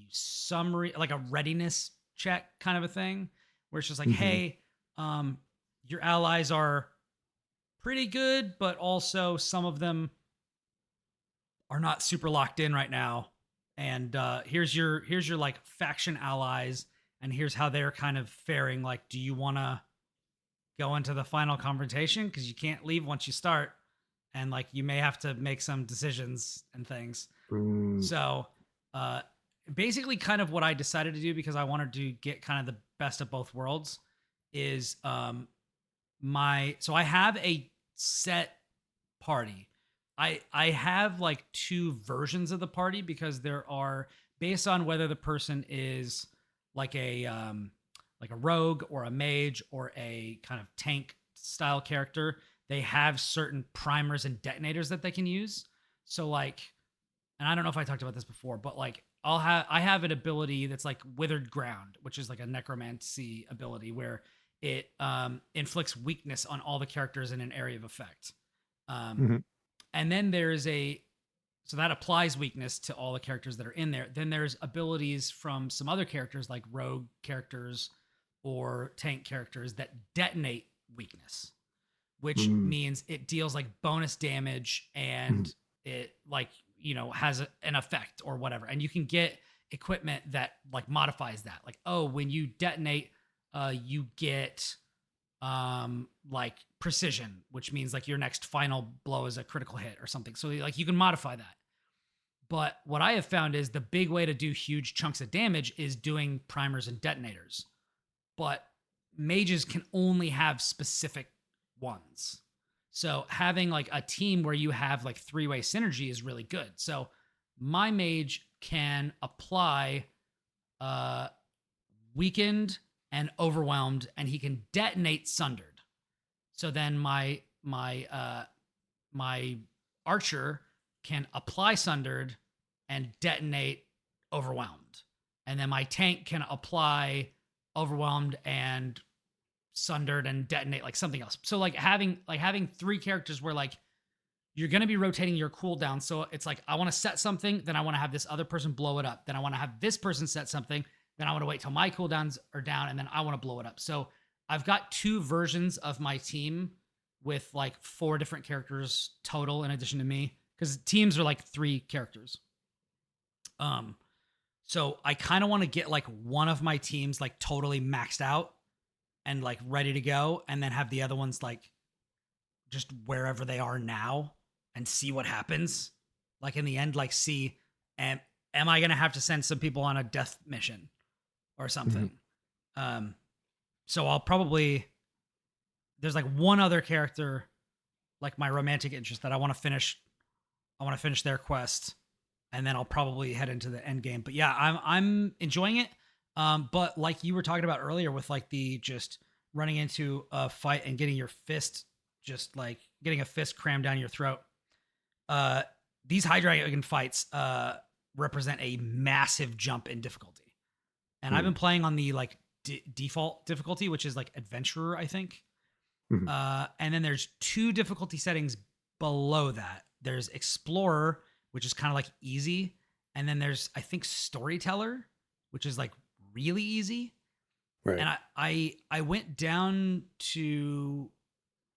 summary, like a readiness check kind of a thing, where it's just like, hey, your allies are pretty good, but also some of them are not super locked in right now. And here's your like faction allies, and here's how they're kind of faring. Like, do you want to go into the final confrontation? Because you can't leave once you start, and like you may have to make some decisions and things. So basically, kind of what I decided to do, because I wanted to get kind of the best of both worlds, is so I have a set party. I have like two versions of the party, because there are, based on whether the person is like a rogue or a mage or a kind of tank style character, they have certain primers and detonators that they can use. So like, and I don't know if I talked about this before, but like I have an ability that's like Withered Ground, which is like a necromancy ability where it inflicts weakness on all the characters in an area of effect. And then there's so that applies weakness to all the characters that are in there. Then there's abilities from some other characters, like rogue characters or tank characters, that detonate weakness, which means it deals like bonus damage, and it like, you know, has an effect or whatever. And you can get equipment that like modifies that. Like, oh, when you detonate, you get like precision, which means like your next final blow is a critical hit or something. So like you can modify that. But what I have found is the big way to do huge chunks of damage is doing primers and detonators. But mages can only have specific ones. So having like a team where you have like three-way synergy is really good. So my mage can apply weakened and overwhelmed, and he can detonate sundered. So then my archer can apply sundered and detonate overwhelmed, and then my tank can apply overwhelmed and sundered and detonate like something else. So like having 3 characters where like you're going to be rotating your cooldown. So it's like, I want to set something, then I want to have this other person blow it up. Then I want to have this person set something. Then I want to wait till my cooldowns are down, and then I want to blow it up. So I've got 2 versions of my team with like 4 different characters total in addition to me, because teams are like 3 characters. So I kind of want to get like one of my teams like totally maxed out and like ready to go, and then have the other ones like just wherever they are now and see what happens. Like in the end, like see, am I going to have to send some people on a death mission or something? So I'll probably, there's like one other character, like my romantic interest, that I want to finish. I want to finish their quest, and then I'll probably head into the end game. But yeah, I'm enjoying it. But like you were talking about earlier with like the just running into a fight and getting your fist, just like getting a fist crammed down your throat. These High Dragon fights represent a massive jump in difficulty. And I've been playing on the like default difficulty, which is like Adventurer, I think. And then there's 2 difficulty settings below that. There's Explorer, which is kind of like easy. And then there's, I think, Storyteller, which is like really easy. Right. And I went down to,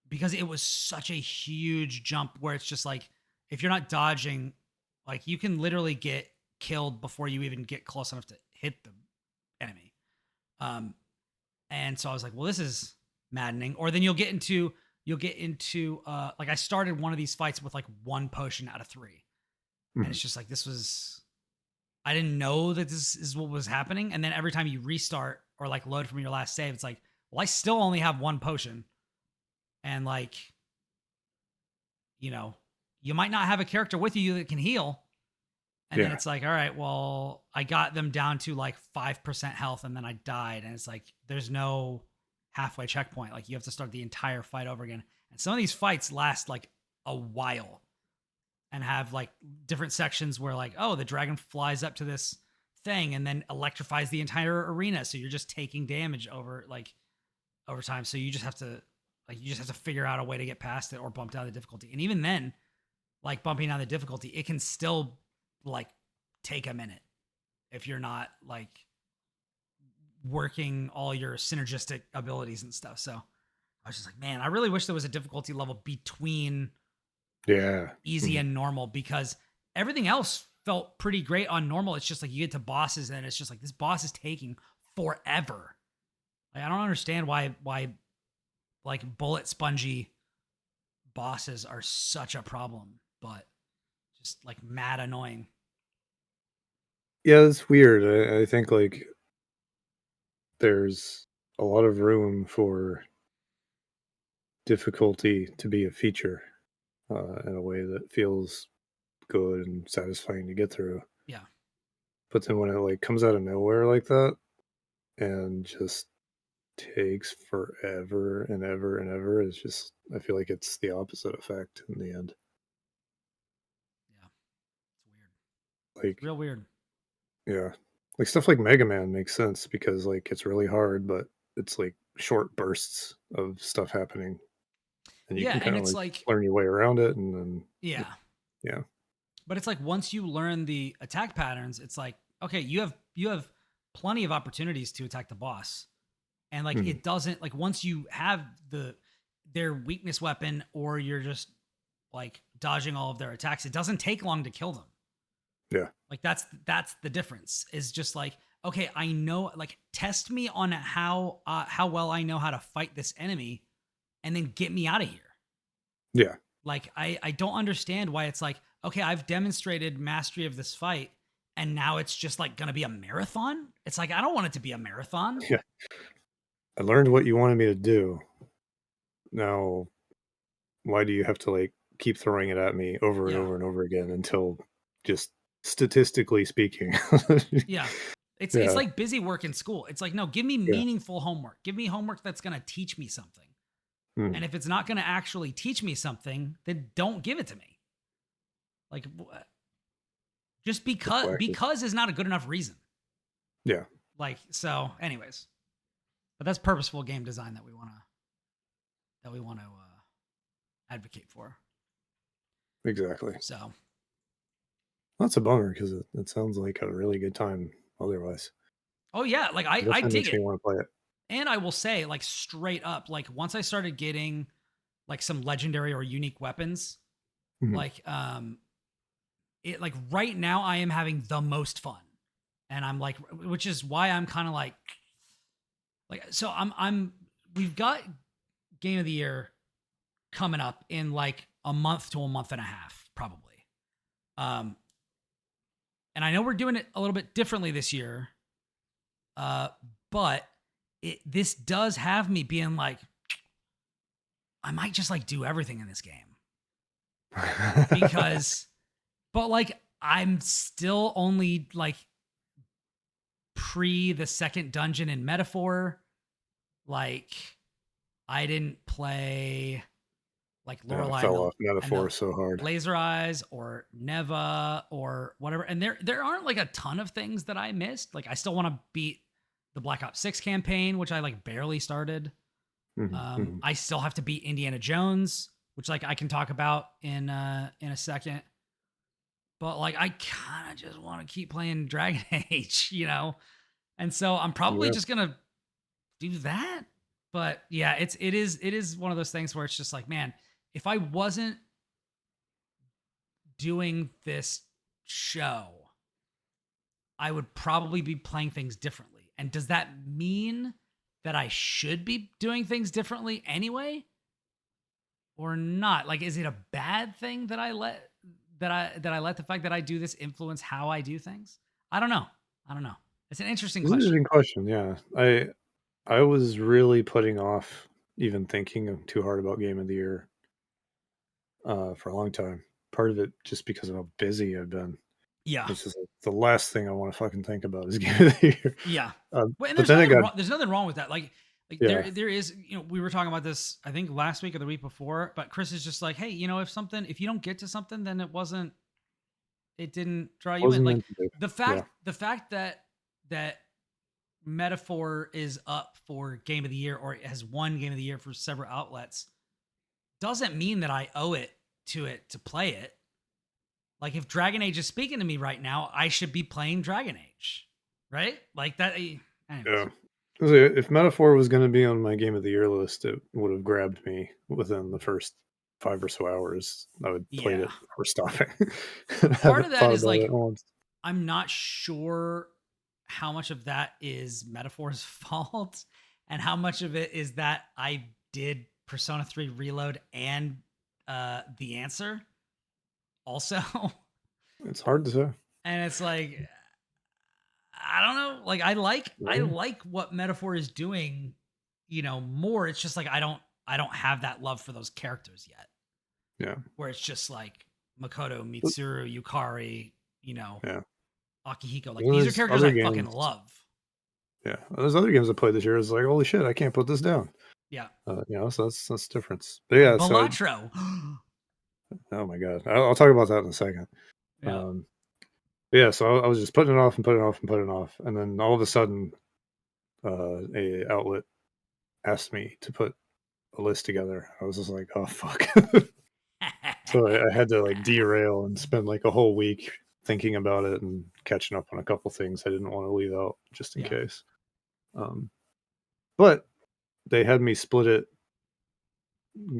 because it was such a huge jump where it's just like, if you're not dodging, like you can literally get killed before you even get close enough to hit the enemy. And so I was like, well, this is maddening. Or then you'll get into like I started one of these fights with like 1 potion out of 3. And it's just like, I didn't know that this is what was happening. And then every time you restart or like load from your last save, it's like, well, I still only have 1 potion. And like, you know, you might not have a character with you that can heal. And then it's like, all right, well, I got them down to like 5% health and then I died. And it's like, there's no halfway checkpoint. Like you have to start the entire fight over again. And some of these fights last like a while and have like different sections where like, oh, the dragon flies up to this thing and then electrifies the entire arena. So you're just taking damage over time. So you just have to figure out a way to get past it or bump down the difficulty. And even then, like bumping down the difficulty, it can still like take a minute if you're not like working all your synergistic abilities and stuff. So I was just like, man, I really wish there was a difficulty level between easy and normal, because everything else felt pretty great on normal. It's just like you get to bosses and it's just like, this boss is taking forever. Like, I don't understand why like bullet spongy bosses are such a problem, but just like mad annoying. Yeah, it's weird. I think like there's a lot of room for difficulty to be a feature in a way that feels good and satisfying to get through. Yeah. But then when it like comes out of nowhere like that and just takes forever and ever and ever, it's just, I feel like it's the opposite effect in the end. Yeah. It's weird. Like, it's real weird. Yeah. Like stuff like Mega Man makes sense because like it's really hard, but it's like short bursts of stuff happening. And you can kind of like learn your way around it and then yeah. But it's like once you learn the attack patterns, it's like, okay, you have plenty of opportunities to attack the boss. And like it doesn't, like once you have their weakness weapon or you're just like dodging all of their attacks, it doesn't take long to kill them. Yeah. Like that's the difference, is just like, okay, I know, like test me on how well I know how to fight this enemy and then get me out of here. Yeah. Like I don't understand why it's like, okay, I've demonstrated mastery of this fight and now it's just like going to be a marathon. It's like, I don't want it to be a marathon. Yeah. I learned what you wanted me to do. Now, why do you have to like keep throwing it at me over and over and over again until, just statistically speaking, yeah, It's like busy work in school. It's like, no, give me Yeah. meaningful homework. Give me homework that's going to teach me something. And if it's not going to actually teach me something, then don't give it to me. Like, just because is not a good enough reason. Yeah. Like, so anyways, but that's purposeful game design that we want to advocate for. Exactly. So that's a bummer because it sounds like a really good time otherwise. Oh yeah, like I Definitely dig makes me it. want to play it. And I will say, like, straight up, like, once I started getting like some legendary or unique weapons, like it, like, right now I am having the most fun. And I'm like, which is why I'm kind of like so we've got Game of the Year coming up in like a month to a month and a half, probably. And I know we're doing it a little bit differently this year. But this does have me being like, I might just like do everything in this game. But like, I'm still only like pre the second dungeon in Metaphor. Like, I didn't play like Lorelei fell off Metaphor so hard. Laser Eyes or Neva or whatever. And there aren't like a ton of things that I missed. Like, I still want to beat the Black Ops 6 campaign, which I like barely started. I still have to beat Indiana Jones, which like I can talk about in a second. But like, I kind of just want to keep playing Dragon Age, you know? And so I'm probably just going to do that. But yeah, it is one of those things where it's just like, man, if I wasn't doing this show, I would probably be playing things differently. And does that mean that I should be doing things differently anyway? Or not? Like, is it a bad thing that I let the fact that I do this influence how I do things? I don't know. It's an interesting question. Interesting question. Yeah. I was really putting off even thinking too hard about Game of the Year for a long time. Part of it just because of how busy I've been. Yeah. It's just like, the last thing I want to fucking think about is Game of the Year. Yeah. Well, and but then there's nothing wrong with that. Like there is, you know, we were talking about this, I think last week or the week before, but Chris is just like, hey, you know, if you don't get to something, then it didn't draw you in. Like the fact that Metaphor is up for Game of the Year or it has won Game of the Year for several outlets doesn't mean that I owe it to play it. Like, if Dragon Age is speaking to me right now, I should be playing Dragon Age, right? Like that. Anyways. Yeah. If Metaphor was going to be on my Game of the Year list, it would have grabbed me within the first 5 or so hours. I would play it before stopping. Part of that is like, I'm not sure how much of that is Metaphor's fault and how much of it is that I did Persona 3 Reload and The Answer also. It's hard to say. And it's like, I don't know. Like, I like what Metaphor is doing, you know, more. It's just like I don't have that love for those characters yet. Yeah. Where it's just like Makoto, Mitsuru, Yukari, you know, Akihiko. Like, these are characters I fucking love. Yeah. There's other games I played this year. It's like, holy shit, I can't put this down. Yeah. You know, so that's the difference. But yeah, Balatro. Oh my god. I'll talk about that in a second. Yeah. So I was just putting it off and putting it off and putting it off. And then all of a sudden, a outlet asked me to put a list together. I was just like, oh fuck. So I had to like derail and spend like a whole week thinking about it and catching up on a couple things I didn't want to leave out just in case. But they had me split it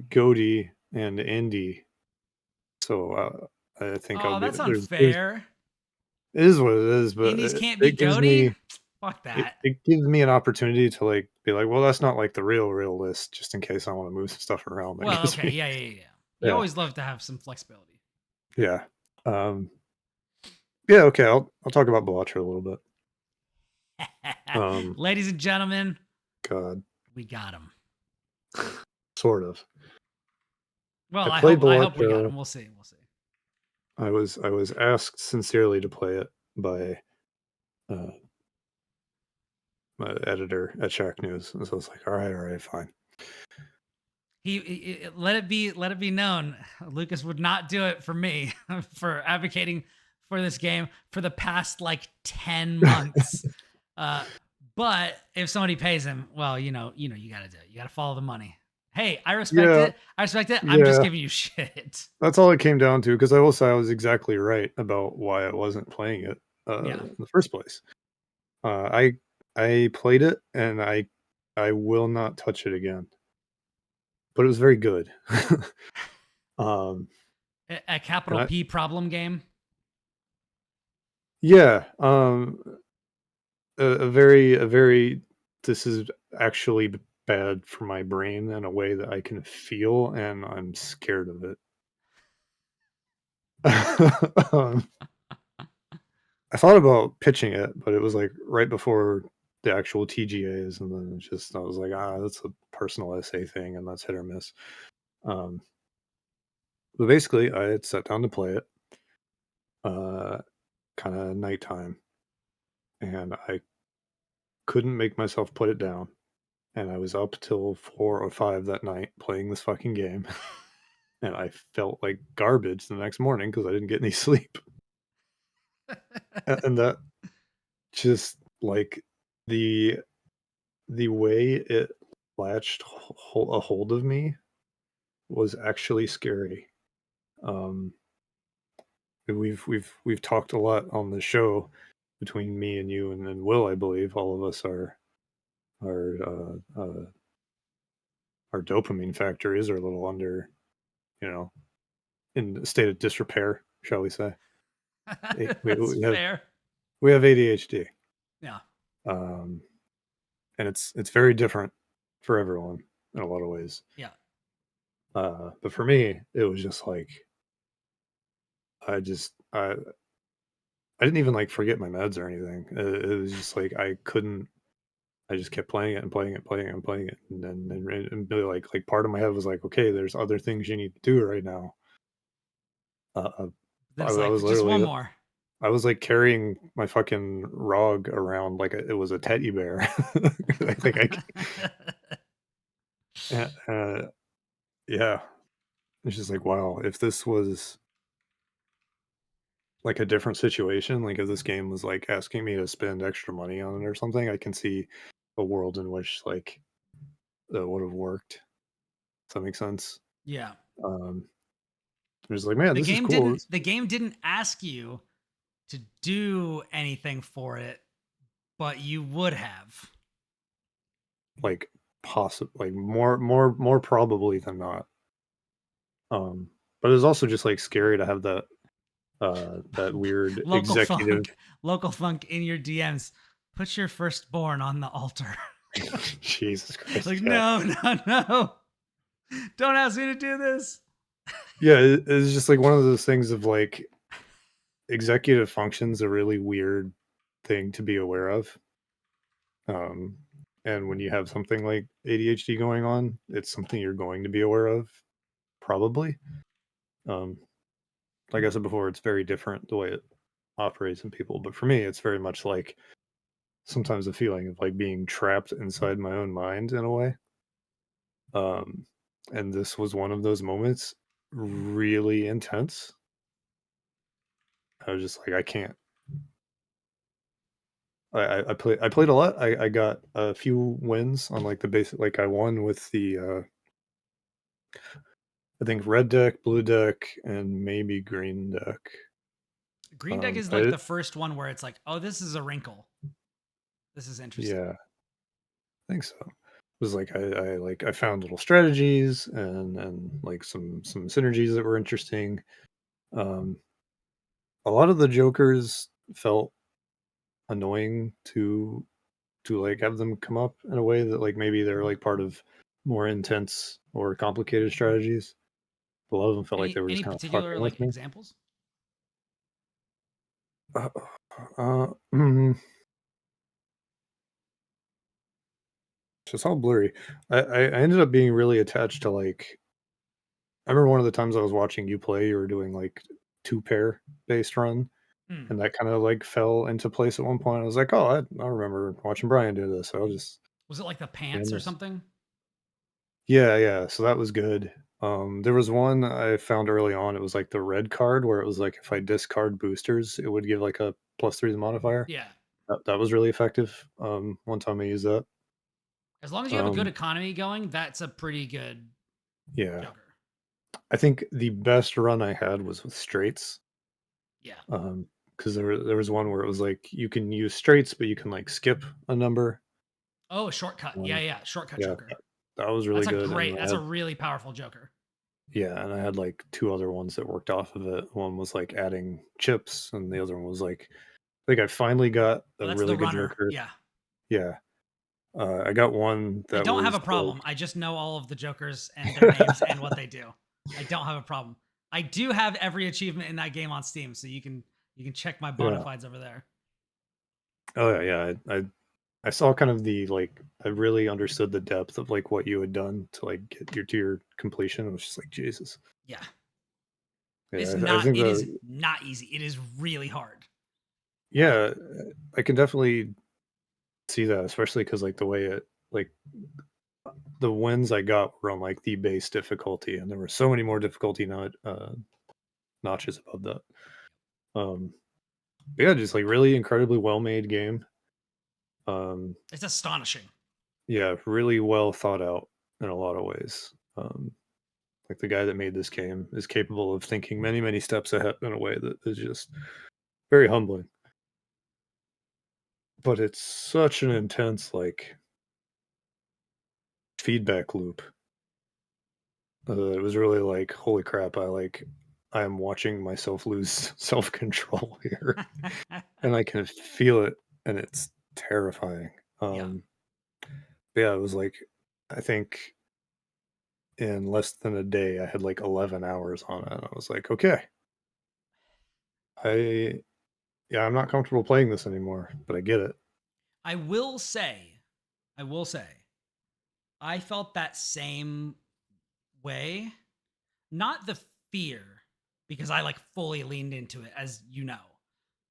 Goaty and Indie. So I think I'll be. That's unfair. It is what it is, but Indies can't be Goaty. Fuck that. It gives me an opportunity to like be like, well, that's not like the real list, just in case I want to move some stuff around. Well, okay, yeah. You always love to have some flexibility. Yeah. Yeah. Okay. I'll talk about Balatro a little bit. Ladies and gentlemen, God, we got him. Sort of. Well, I hope we got him. We'll see. I was asked sincerely to play it by editor at Shack News. And so I was like, all right, fine. He let it be known, Lucas would not do it for me for advocating for this game for the past like 10 months. But if somebody pays him, well, you gotta do it. You gotta follow the money. Hey, I respect Yeah, it. I'm just yeah. giving you shit. That's all it came down to, because I will say I was exactly right about why I wasn't playing it Yeah. in the first place. I played it, and I will not touch it again. But it was very good. um, A and capital I P problem game. yeah, a very this is actually bad for my brain in a way that I can feel, and I'm scared of it. um, I thought about pitching it, but it was like right before the actual TGAs, and then I was like, that's a personal essay thing, and that's hit or miss. Um, but basically, I had sat down to play it, uh, kind of nighttime, and I couldn't make myself put it down. And I was up till 4 or 5 that night playing this fucking game, and I felt like garbage the next morning because I didn't get any sleep. And that just like the the way it latched a hold of me was actually scary. Um, and we've talked a lot on the show between me and you and Will, I believe. All of us are our dopamine factories are a little under, you know, in a state of disrepair, shall we say? We, That's we have fair. we have ADHD, Yeah. um, and it's very different for everyone in a lot of ways. Yeah. But for me, it was just like I just I didn't even like forget my meds or anything. It was just like I couldn't. I just kept playing it and playing it, playing it and playing it, and then and really like part of my head was like, okay, there's other things you need to do right now. Uh, Then I, it's I like was just one literally more. I was like carrying my fucking rog around like it was a teddy bear. I think yeah, it's just like wow, if this was like a different situation, like if this game was like asking me to spend extra money on it or something, I can see a world in which like that would have worked. Does that make sense? Yeah. Um, it was like, man, this is cool. It's The game didn't ask you to do anything for it, but you would have. like possible, like more probably than not. But it's also just like scary to have that weird local executive. thunk, local thunk in your DMs. Put your firstborn on the altar. Jesus Christ, Like, yeah. no, no, no. Don't ask me to do this. Yeah, it's just like one of those things of like executive functions a really weird thing to be aware of. Um, and when you have something like ADHD going on, it's something you're going to be aware of, probably. Um, like I said before, it's very different the way it operates in people. But for me, it's very much like sometimes a feeling of like being trapped inside my own mind in a way. Um, and this was one of those moments, really intense. I was just like, I can't. I played a lot. I got a few wins on like the basic. Like I won with the I think red deck, blue deck, and maybe green deck. Green deck is like I the first one where it's like, oh, this is a wrinkle. This is interesting. Yeah, I think so. It was like I found little strategies and like some synergies that were interesting. Um, a lot of the jokers felt annoying to like have them come up in a way that like maybe they're like part of more intense or complicated strategies. A lot of them felt like they were just Any kind of particular fucking with like me. examples? Uh, mm, it's just all blurry. I ended up being really attached to like I remember one of the times I was watching you play, you were doing like 2 pair based run. Mm. and that kind of like fell into place at one point. I was like, oh, I remember watching Brian do this. So I'll just Was it like the jam pants or this. something? Yeah, yeah. So that was good. There was one I found early on. It was like the red card where it was like if I discard boosters, it would give like a +3 to the modifier. Yeah. That was really effective. One time I used that. As long as you have a good Um, economy going, that's a pretty good yeah, Joker. I think the best run I had was with straights. Yeah. Because there was one where it was like you can use straights, but you can like skip a number. Oh, shortcut. Yeah, Um, yeah. Shortcut yeah, Joker. that was really good. And then I That's a had really powerful Joker. yeah, and I had like two other ones that worked off of it. One was like adding chips, and the other one was like I think I finally got Oh, a that's the really good runner. Joker. Yeah. Yeah, I got one I that don't have a was like problem. I just know all of the Jokers and their names and what they do. I don't have a problem. I do have every achievement in that game on Steam, so you can check my bona yeah. fides over there. Oh yeah, yeah. I saw kind of the like I really understood the depth of like what you had done to like get your to your completion. It was just like Jesus. Yeah. Yeah, I think It is the not easy. It is really hard. Like, yeah, I can definitely see that, especially because like the way it like the wins I got were on like the base difficulty, and there were so many more difficulty notches above that. Um, but yeah, just like really incredibly well made game. Um, it's astonishing. yeah, really well thought out in a lot of ways. Like the guy that made this game is capable of thinking many, many steps ahead in a way that is just very humbling. But it's such an intense like feedback loop. It was really like, holy crap! I am watching myself lose self control here, and I can feel it, and it's terrifying. Yeah. Yeah, it was like, I think in less than a day, I had like 11 hours on it. And I was like, okay, I yeah, I'm not comfortable playing this anymore, but I get it. I will say, I will say, I felt that same way. Not the fear, because I like fully leaned into it, as you know.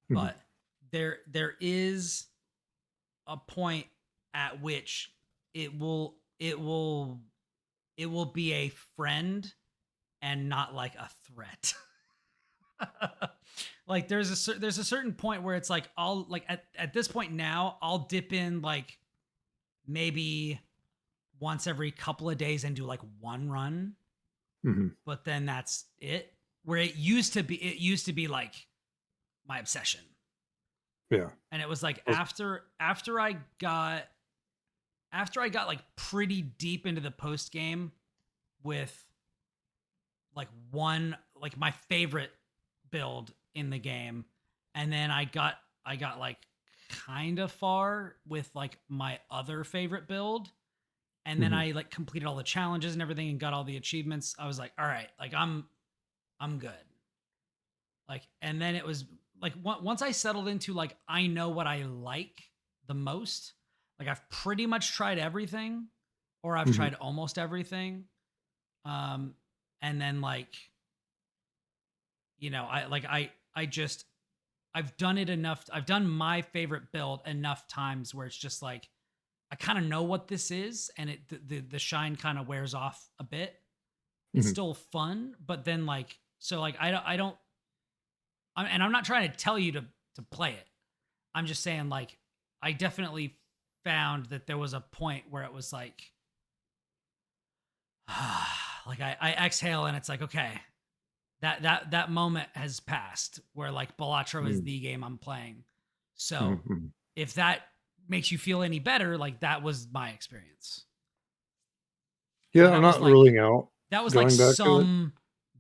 Mhm, But there is a point at which it will it will it will be a friend and not like a threat. Like there's a certain point where it's like I'll like at this point now I'll dip in like maybe once every couple of days and do like one run, mhm, but then that's it. Where it used to be like my obsession. yeah. And it was like I was after I got like pretty deep into the post game with like one like my favorite build in the game, and then I got like kind of far with like my other favorite build, and then mhm, I like completed all the challenges and everything and got all the achievements. I was like, all right, like I'm good. Like, and then it was like once I settled into like I know what I like the most. Like I've pretty much tried everything, or I've mhm, tried almost everything. Um, and then like I just I've done it enough. I've done my favorite build enough times where it's just like I kind of know what this is, and the shine kind of wears off a bit. It's mhm. still fun, but then like so like I don't and I'm not trying to tell you to play it. I'm just saying like I definitely found that there was a point where it was like like I exhale and it's like okay, that moment has passed where like Balatro is Mm, the game I'm playing. So mhm, mhm. if that makes you feel any better, like that was my experience. Yeah, And I'm not ruling out that was like going back to it. some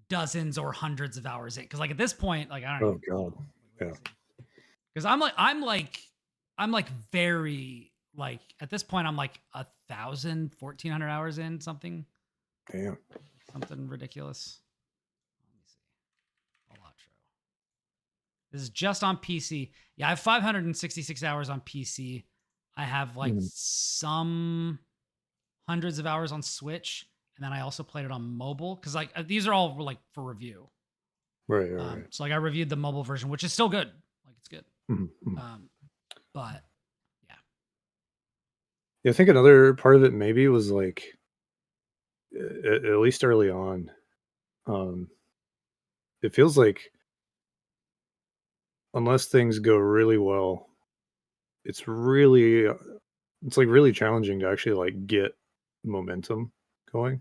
dozens or hundreds of hours in. Cause like at this point, like I don't Oh even god. know. Like, let me Yeah, see. Cause I'm like very like at this point I'm like 1,400 hours in damn. something ridiculous. Let me see. Balatro. This is just on PC. Yeah, I have 566 hours on PC. I have like Mhm. some hundreds of hours on Switch, and then I also played it on mobile because like these are all like for review. Right, right, right. So like I reviewed the mobile version, which is still good. It's good. Mhm. But Yeah, I think another part of it maybe was like at least early on, um, it feels like unless things go really well, it's really it's like really challenging to actually like get momentum going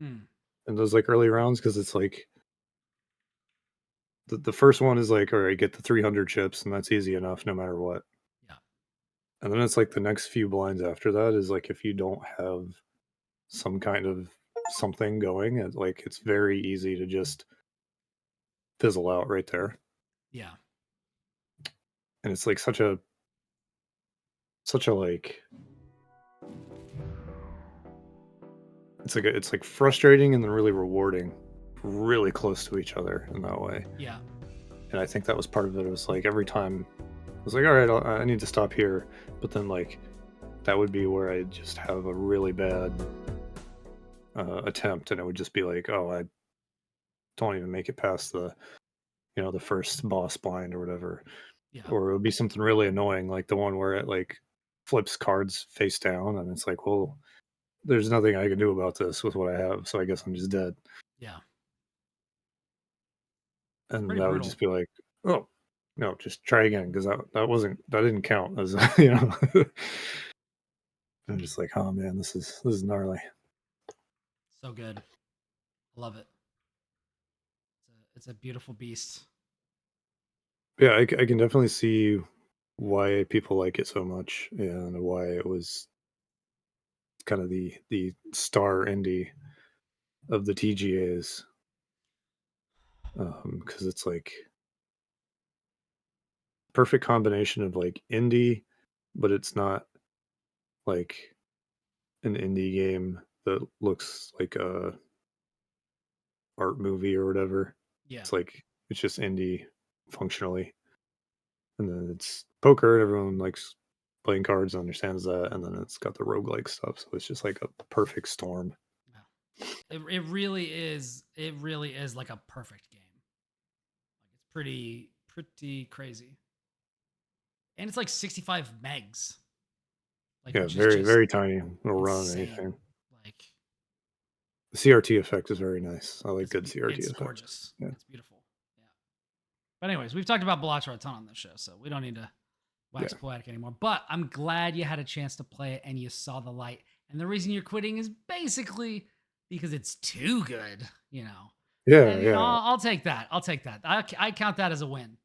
mm, in those like early rounds because it's like the first one is like all right, get the 300 chips and that's easy enough no matter what. yeah, And then it's like the next few blinds after that is like if you don't have some kind of something going, like it's very easy to just fizzle out right there. yeah, And it's like such a like it's like frustrating and then really rewarding, really close to each other in that way. yeah, And I think that was part of it. It was like every time I was like, all right, I need to stop here, but then like that would be where I just have a really bad attempt, and it would just be like, oh, I don't even make it past the the first boss blind or whatever, yeah, or it would be something really annoying like the one where it like flips cards face down, and it's like, well, there's nothing I can do about this with what I have, so I guess I'm just dead. yeah. It's And pretty that would brutal. just be like, oh no, just try again because that didn't count as I'm just like, oh man, this is gnarly. So good. I love it. It's a beautiful beast. Yeah, I can definitely see why people like it so much and why it was kind of the star indie of the TGAs, because it's like perfect combination of like indie, but it's not like an indie game that looks like a art movie or whatever. Yeah, It's like it's just indie functionally, and then it's poker. Everyone likes playing cards, understands that, and then it's got the roguelike stuff. So it's just like a perfect storm. yeah. It really is. It really is like a perfect game. Like it's pretty crazy, and it's like 65 megs, like Yeah, which is very just very tiny. It'll run on insane. anything. Like The CRT effect is very nice. I like it's good CRT it's effect. gorgeous. Yeah, It's beautiful. Yeah. But anyways, we've talked about Balatro a ton on this show, so we don't need to wax yeah, poetic anymore. But I'm glad you had a chance to play it and you saw the light. And the reason you're quitting is basically because it's too good, you know. yeah, And you know, yeah. I'll take that. I'll take that. I count that as a win.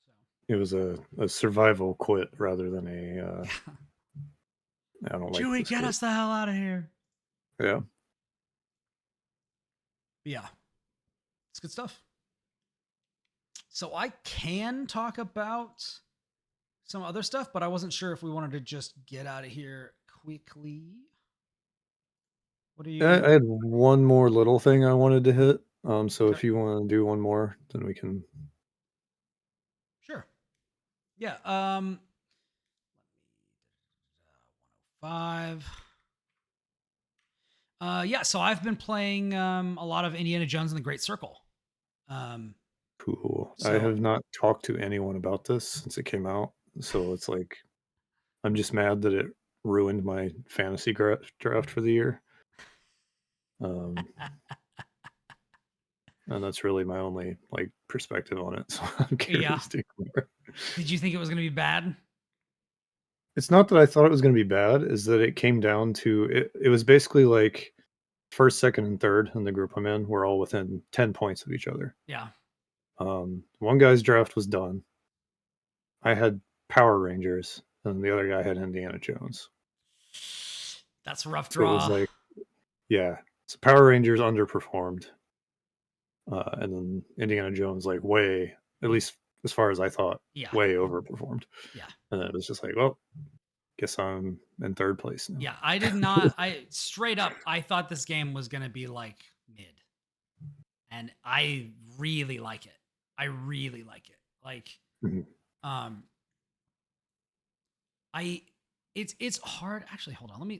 So It was a survival quit rather than a yeah, I don't like Chewie, this get quit. us the hell out of here. Yeah. But yeah, it's good stuff. So I can talk about some other stuff, but I wasn't sure if we wanted to just get out of here quickly. What do I you? had one more little thing I wanted to hit. So Okay, if you want to do one more, then we can. sure. Yeah. 105. Yeah, so I've been playing a lot of Indiana Jones and the Great Circle. Um, Cool. I so have not talked to anyone about this since it came out, so it's like I'm just mad that it ruined my fantasy draft for the year. Um, and that's really my only like perspective on it. So I'm yeah, curious to hear. did you think it was going to be bad? It's not that I thought it was going to be bad; is that it came down to it. It was basically like first, second, and third in the group I'm in were all within 10 points of each other. Yeah, One guy's draft was done. I had Power Rangers, and the other guy had Indiana Jones. that's a rough So it was draw. like, yeah. So Power Rangers underperformed, and then Indiana Jones like way, at least as far as I thought, Yeah, way overperformed. yeah, And then it was just like, well, guess I'm in third place now. yeah. I did not. I straight up, I thought this game was going to be like mid, and I really like it. I really like it. Like, Mhm. um, I it's hard. Actually, hold on. Let me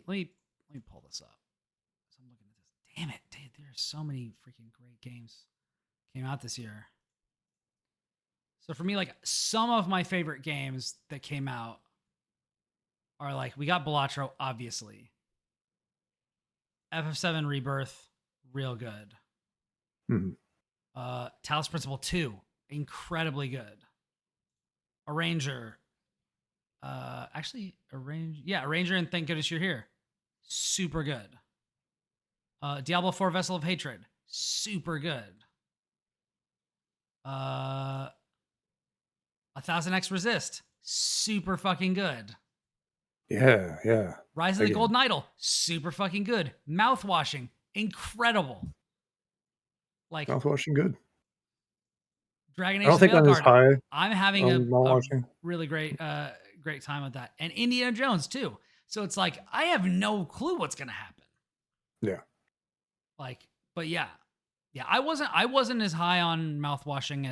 pull this up. So I'm looking at this. Damn it, dude! There's so many freaking great games came out this year. So for me, like some of my favorite games that came out are like we got Balatro, obviously. FF7 Rebirth, real good. Mhm. Talos Principle 2, incredibly good. Arranger. Arranger and Thank Goodness You're Here. Super good. Diablo 4 Vessel of Hatred. Super good. 1000X Resist. Super fucking good. Yeah. Rise of the Golden Idol. Super fucking good. Mouthwashing. Incredible. Like Mouthwashing good. Dragon I Age don't the think I'm as Veilguard. high I'm having on a mouthwashing. really great time with that. And Indiana Jones too. So it's like I have no clue what's gonna happen. Yeah. Like, but yeah. I wasn't as high on mouthwashing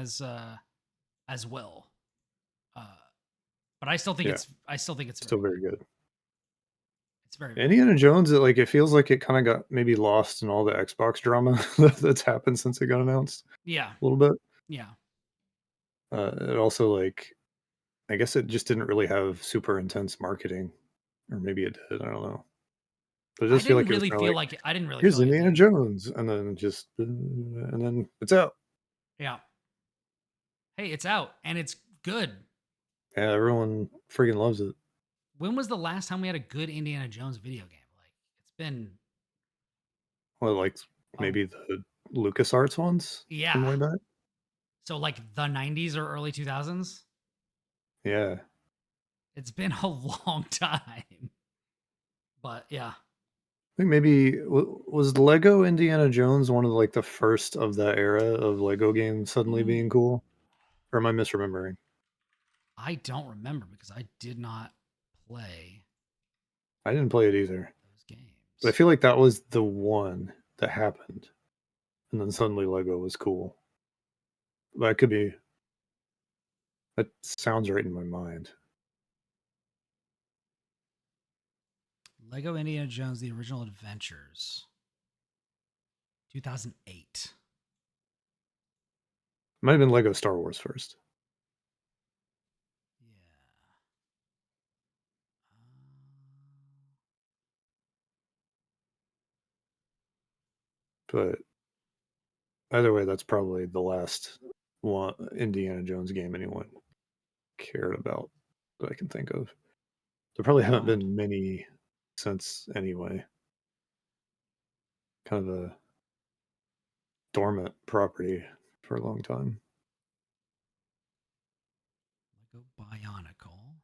as Will. But I still think it's Still very good. It's very, very Indiana Jones, it feels like it kinda got maybe lost in all the Xbox drama that's happened since it got announced yeah. a little bit. Yeah. It also, I guess it just didn't really have super intense marketing, or maybe it did, I don't know. But I I just feel didn't like it was really kinda feel like, like it. I didn't really feel "Here's like it Indiana did. Jones," and then it's out. Yeah. Hey, it's out and it's good. Yeah, everyone freaking loves it. When was the last time we had a good Indiana Jones video game? Like it's been Well, a maybe the LucasArts ones from yeah. way back? So like the 90s or early 2000s? Yeah. It's been a long time. But yeah. I think maybe was Lego Indiana Jones one of, the first of that era of Lego games suddenly being Ooh. cool? Or am I misremembering? I don't remember because I did not play I didn't play it either, those but I games. feel like that was the one that happened, and then suddenly Lego was cool. That could be that sounds right in my mind. Lego Indiana Jones The Original Adventures. 2008. Might have been Lego Star Wars first, Yeah. but either way, that's probably the last one Indiana Jones game anyone cared about that I can think of. There probably haven't Wild. been many since anyway. Kind of a dormant property for a long time. Lego Bionicle.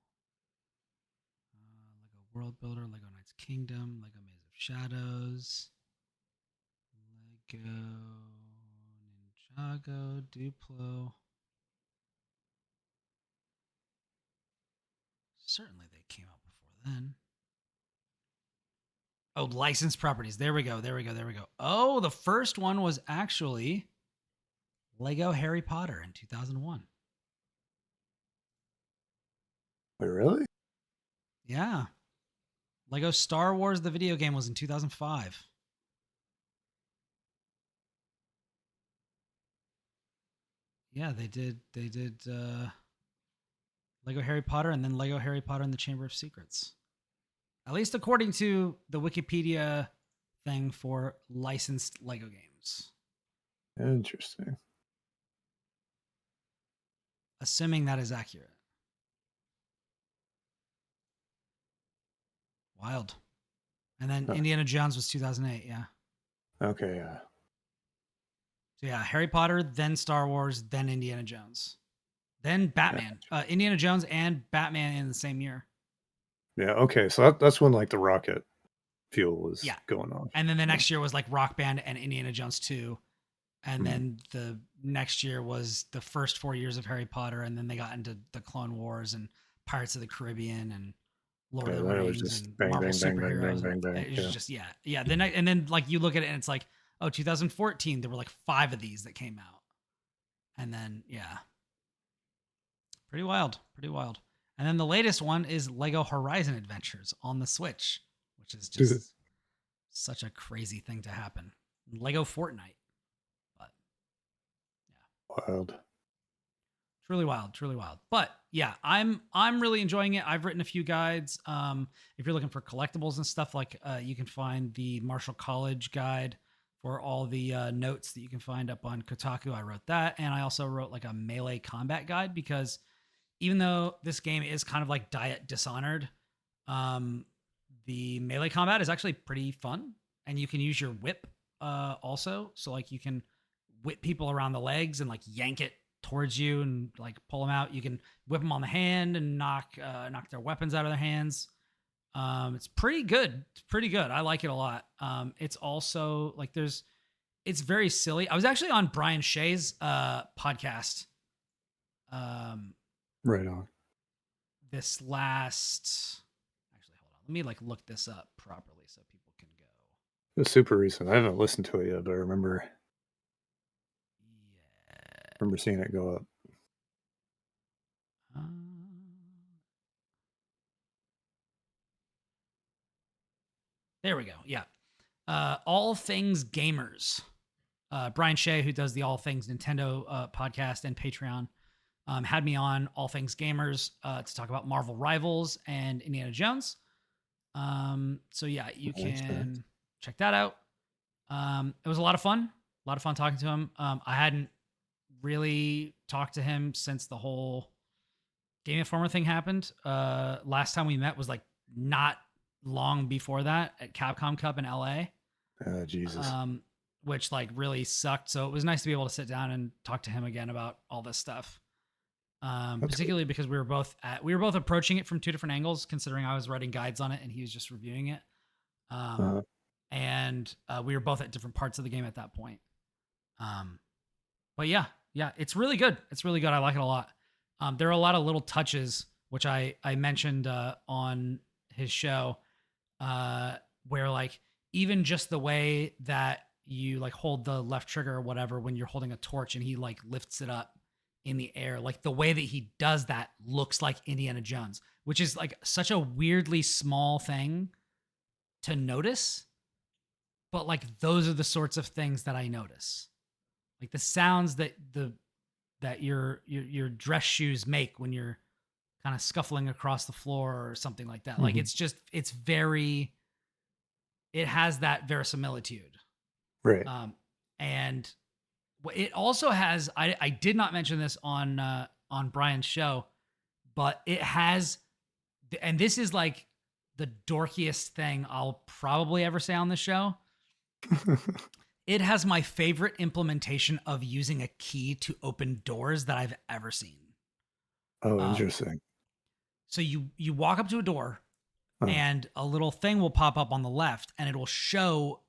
Lego World Builder. Lego Knights Kingdom. Lego Maze of Shadows. Lego Ninjago. Duplo. Certainly they came out before then. Oh, licensed properties. There we go. Oh, the first one was actually Lego Harry Potter in 2001. Wait, really? Yeah. Lego Star Wars, the video game, was in 2005. Yeah, they did Lego Harry Potter and then Lego Harry Potter and the Chamber of Secrets. At least according to the Wikipedia thing for licensed Lego games. Interesting. Assuming that is accurate. Wild. And then Huh. Indiana Jones was 2008, yeah. Okay, yeah. So yeah, Harry Potter, then Star Wars, then Indiana Jones. Then Batman. Indiana Jones and Batman in the same year. Yeah, okay, so that's when, the rocket fuel was Yeah. going off. And then the Yeah. next year was like Rock Band and Indiana Jones 2. And then the next year was the first 4 years of Harry Potter. And then they got into the Clone Wars and Pirates of the Caribbean and Lord Yeah, of the then it was Rings just and bang, Marvel bang, bang, bang, bang, superheroes. bang, And bang, it was yeah. just, yeah. And then like you look at it and it's like, oh, 2014, there were like 5 of these that came out. And then, yeah. Pretty wild. And then the latest one is Lego Horizon Adventures on the Switch, which is just such a crazy thing to happen. Lego Fortnite. But Wild. Truly wild, truly wild. But yeah, I'm really enjoying it. I've written a few guides. If you're looking for collectibles and stuff, like you can find the Martial College guide for all the notes that you can find up on Kotaku. I wrote that, and I also wrote like a melee combat guide, because even though this game is kind of like Diet Dishonored, the melee combat is actually pretty fun, and you can use your whip also. So like you can whip people around the legs and like yank it towards you and like pull them out. You can whip them on the hand and knock their weapons out of their hands. It's pretty good. It's pretty good. I like it a lot. It's also like it's very silly. I was actually on Brian Shea's podcast. Right on. This last, actually, hold on. Let me like look this up properly so people can go. It was super recent. I haven't listened to it yet, but I remember seeing it go up. There we go. Yeah. All Things Gamers. Brian Shea, who does the All Things Nintendo podcast and Patreon, had me on All Things Gamers to talk about Marvel Rivals and Indiana Jones. So yeah, you can check that out. It was a lot of fun. A lot of fun talking to him. I hadn't really talked to him since the whole Game Informer thing happened. Last time we met was like not long before that at Capcom Cup in LA. Jesus. Which like really sucked. So it was nice to be able to sit down and talk to him again about all this stuff. Particularly because we were both approaching it from two different angles, considering I was writing guides on it and he was just reviewing it. And we were both at different parts of the game at that point. But yeah, it's really good. It's really good. I like it a lot. There are a lot of little touches, which I mentioned on his show, where like even just the way that you like hold the left trigger or whatever when you're holding a torch and he like lifts it up in the air, like the way that he does that looks like Indiana Jones, which is like such a weirdly small thing to notice. But like those are the sorts of things that I notice, like the sounds that your dress shoes make when you're kind of scuffling across the floor or something like that. Like it has that verisimilitude. Right. And it also has, I did not mention this on Brian's show, but it has, and this is like the dorkiest thing I'll probably ever say on the show. It has my favorite implementation of using a key to open doors that I've ever seen. Oh, interesting. So you walk up to a door and a little thing will pop up on the left and it will show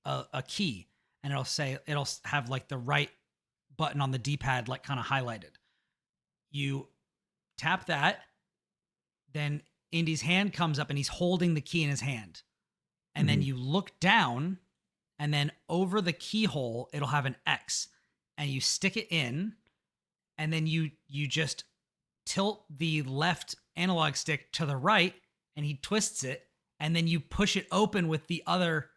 a key, and it'll have like the right button on the D-pad like kind of highlighted. You tap that, then Indy's hand comes up and he's holding the key in his hand. And then you look down, and then over the keyhole, it'll have an X, and you stick it in, and then you just tilt the left analog stick to the right, and he twists it, and then you push it open with the other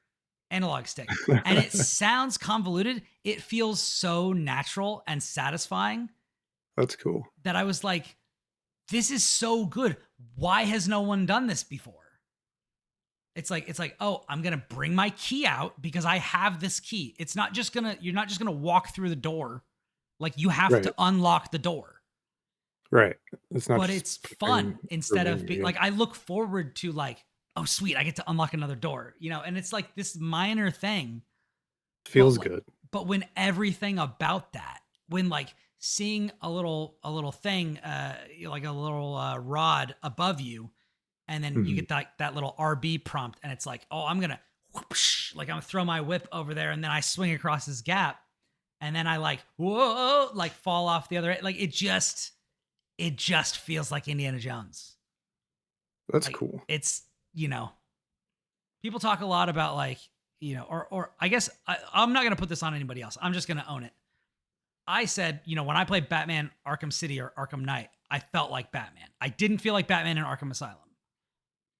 analog stick. And it sounds convoluted. It feels so natural and satisfying. That's cool. That I was like, this is so good. Why has no one done this before? It's like, oh, I'm going to bring my key out because I have this key. You're not just going to walk through the door. Like you have to unlock the door. Right. It's not, but it's fun instead of being like, I look forward to like, oh sweet, I get to unlock another door, and it's like this minor thing. Feels good. But when everything about that, when like seeing a little thing, like a little rod above you, and then you get that little RB prompt, and it's like, oh, I'm gonna whoosh, like I'm gonna throw my whip over there, and then I swing across this gap, and then I like whoa, like fall off the other end. Like it just feels like Indiana Jones. That's like, cool. It's people talk a lot about like or I guess I'm not gonna put this on anybody else. I'm just gonna own it. I said, when I played Batman Arkham City or Arkham Knight, I felt like Batman. I didn't feel like Batman in Arkham Asylum.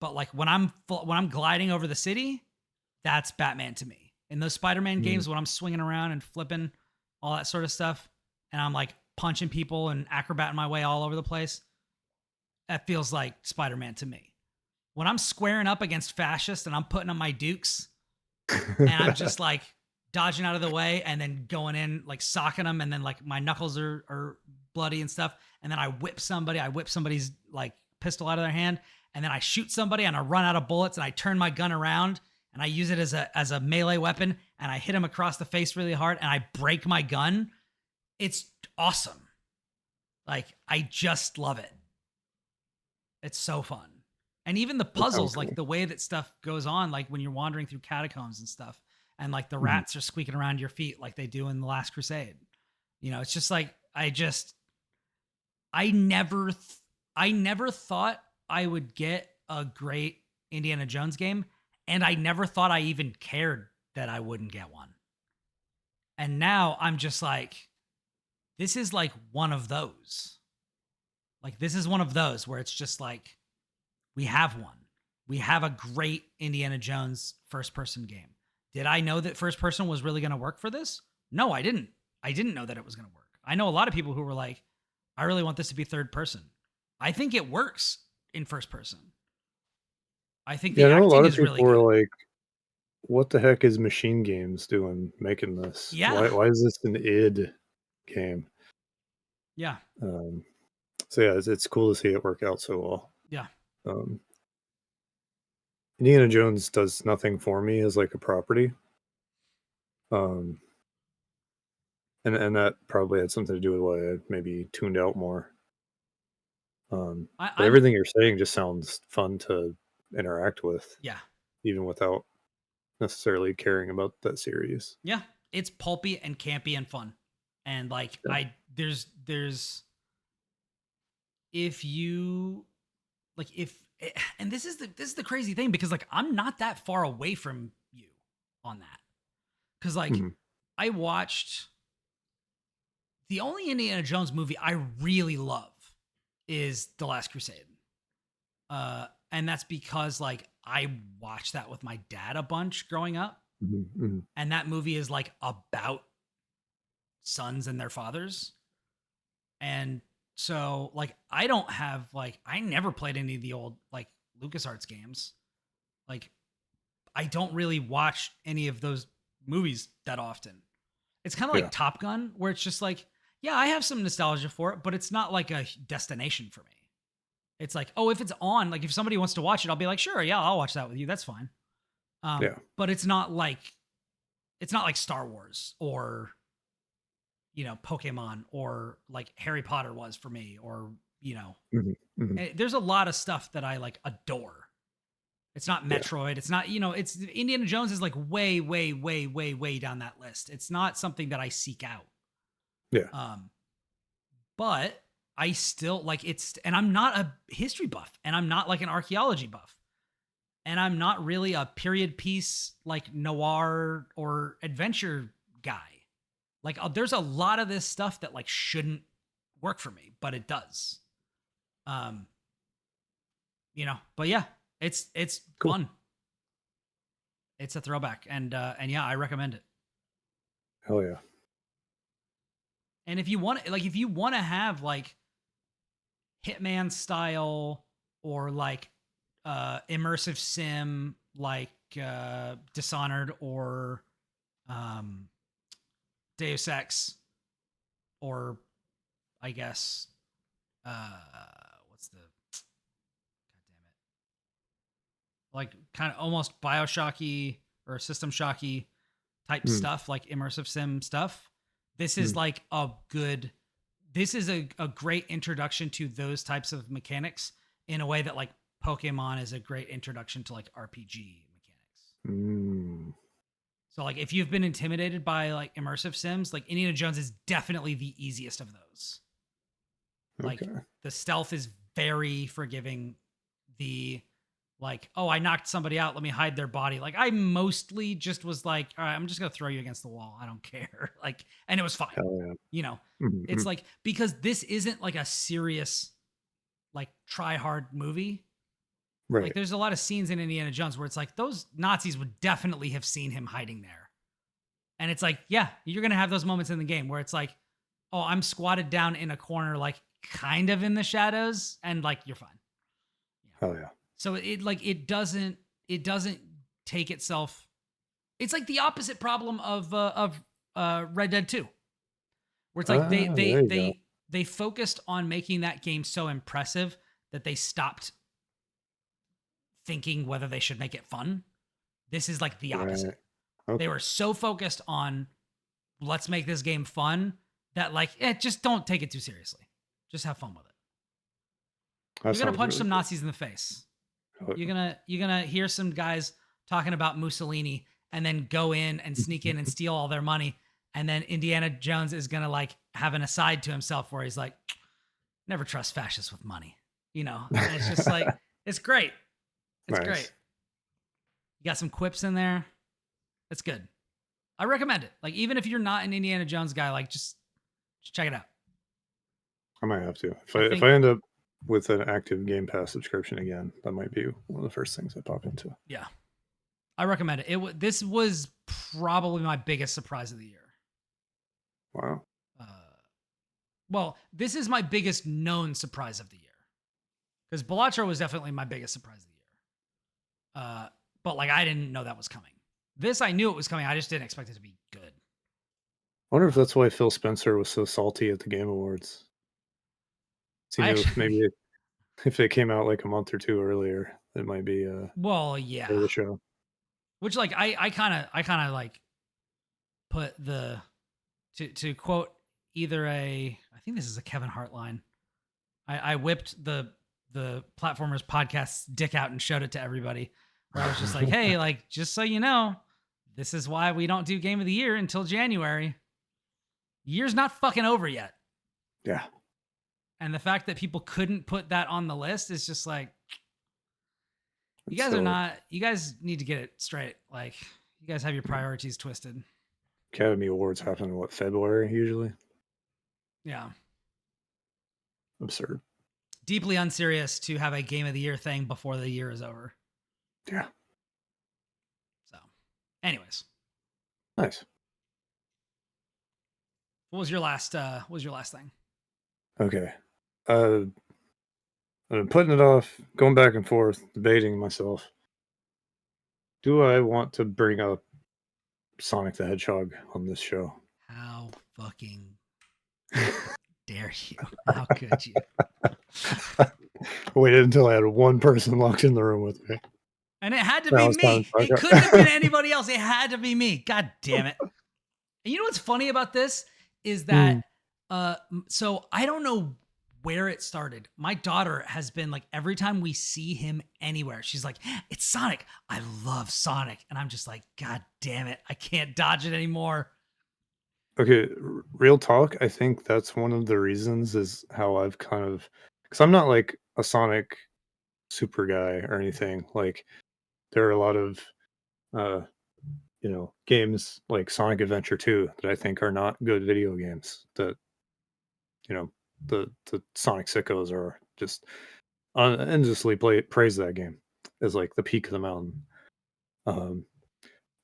But like when I'm gliding over the city, that's Batman to me. In those Spider-Man games, when I'm swinging around and flipping all that sort of stuff, and I'm like punching people and acrobating my way all over the place, that feels like Spider-Man to me. When I'm squaring up against fascists and I'm putting on my dukes and I'm just like dodging out of the way and then going in, like socking them, and then like my knuckles are bloody and stuff, and then I whip somebody's like pistol out of their hand, and then I shoot somebody and I run out of bullets and I turn my gun around and I use it as a melee weapon and I hit him across the face really hard and I break my gun. It's awesome. Like, I just love it. It's so fun. And even the puzzles, like the way that stuff goes on, like when you're wandering through catacombs and stuff, and like the rats are squeaking around your feet like they do in The Last Crusade. You know, it's just like, I never thought I would get a great Indiana Jones game, and I never thought I even cared that I wouldn't get one. And now I'm just like, this is like one of those. Like, this is one of those where it's just like, we have one. We have a great Indiana Jones first-person game. Did I know that first-person was really going to work for this? No, I didn't. I didn't know that it was going to work. I know a lot of people who were like, I really want this to be third-person. I think it works in first-person. I think the acting is really good. A lot of people were like, what the heck is Machine Games doing making this? Yeah. Why is this an id game? Yeah. So yeah, it's cool to see it work out so well. Yeah. Indiana Jones does nothing for me as like a property. And that probably had something to do with why I maybe tuned out more. But everything you're saying just sounds fun to interact with. Yeah. Even without necessarily caring about that series. Yeah. It's pulpy and campy and fun. And like, there's if you like, and this is the crazy thing, because like, I'm not that far away from you on that. Cause like I watched the only Indiana Jones movie I really love is The Last Crusade. And that's because like I watched that with my dad a bunch growing up. And that movie is like about sons and their fathers. And so like, I never played any of the old like LucasArts games. Like, I don't really watch any of those movies that often. It's kind of like Top Gun, where it's just like, yeah, I have some nostalgia for it, but it's not like a destination for me. It's like, oh, if it's on, like if somebody wants to watch it, I'll be like, sure, yeah, I'll watch that with you. That's fine. But it's not like Star Wars or, you know, Pokemon or like Harry Potter was for me, or, you know, there's a lot of stuff that I like adore. It's not Metroid. It's not, you know, it's Indiana Jones is like way, way, way, way, way down that list. It's not something that I seek out. But I still like and I'm not a history buff, and I'm not like an archaeology buff, and I'm not really a period piece, like noir or adventure guy. Like, there's a lot of this stuff that like shouldn't work for me, but it does. You know, but yeah, it's cool. Fun. It's a throwback, and yeah, I recommend it. Hell yeah. And if you want to have like Hitman style or like immersive sim, like Dishonored or Deus Ex, or I guess what's the like kind of almost BioShocky or System Shocky type stuff, like immersive sim stuff. This is like a great introduction to those types of mechanics in a way that like Pokemon is a great introduction to like RPG mechanics. So like, if you've been intimidated by like immersive sims, like Indiana Jones is definitely the easiest of those. Like the stealth is very forgiving. The like, oh, I knocked somebody out, let me hide their body. Like, I mostly just was like, all right, I'm just going to throw you against the wall. I don't care. Like, and it was fine. You know, it's like, because this isn't like a serious, like try hard movie. Right. Like, there's a lot of scenes in Indiana Jones where it's like, those Nazis would definitely have seen him hiding there. And it's like, yeah, you're going to have those moments in the game where it's like, oh, I'm squatted down in a corner, like kind of in the shadows, and like you're fine. Oh yeah. So it doesn't take itself. It's like the opposite problem of Red Dead 2, where it's like they There they you go. they they focused on making that game so impressive that they stopped thinking whether they should make it fun. This is like the Right. opposite. They Okay. were so focused on let's make this game fun that like just don't take it too seriously. Just have fun with it. That You're gonna sounds punch really some cool. Nazis in the face. Uh, You're gonna hear some guys talking about Mussolini and then go in and sneak in and steal all their money. And then Indiana Jones is gonna like have an aside to himself where he's like, never trust fascists with money. And it's just like it's great. It's great. Nice. You got some quips in there. It's good. I recommend it. Like even if you're not an Indiana Jones guy, like just check it out. I might have to. I If think I end up with an active Game Pass subscription again, that might be one of the first things I pop into. yeah, I recommend it. This was probably my biggest surprise of the year. Wow. Uh, well, this is my biggest known surprise of the year because Balatro was definitely my biggest surprise of the year. But like I didn't know that was coming. This I knew it was coming. I just didn't expect it to be good. I wonder if that's why Phil Spencer was so salty at the Game Awards. So I you knew if actually, maybe if it came out like a month or two earlier, it might be well, part of yeah. the show. Which like I kind of like put the to quote either I think this is a Kevin Hart line. I whipped the platformers podcast dick out and showed it to everybody. Where I was just like, hey, like just so you know, this is why we don't do Game of the Year until January. Year's not fucking over yet. Yeah. And the fact that people couldn't put that on the list is just like, you It's guys are silly. not, you guys need to get it straight. Like, you guys have your priorities twisted. Academy Awards happen in what, February usually? Yeah. Absurd. Deeply unserious to have a Game of the Year thing before the year is over. Yeah. So, anyways, Nice. what was your last thing? Okay. I've been putting it off, going back and forth, debating myself. Do I want to bring up Sonic the Hedgehog on this show? How fucking dare you? How could you? Waited until I had one person locked in the room with me. And it had to Now be it's time me. to It talk couldn't have been about- anybody else. It had to be me. God damn it. And you know what's funny about this is Hmm. that so I don't know where it started. My daughter has been like every time we see him anywhere, she's like, "It's Sonic. I love Sonic." And I'm just like, "God damn it. I can't dodge it anymore." Okay, real talk. I think that's one of the reasons is how I've kind of, because I'm not like a Sonic super guy or anything. Like there are a lot of uh games like Sonic Adventure 2 that I think are not good video games that you know the Sonic sickos are just endlessly praise that game as like the peak of the mountain. Um,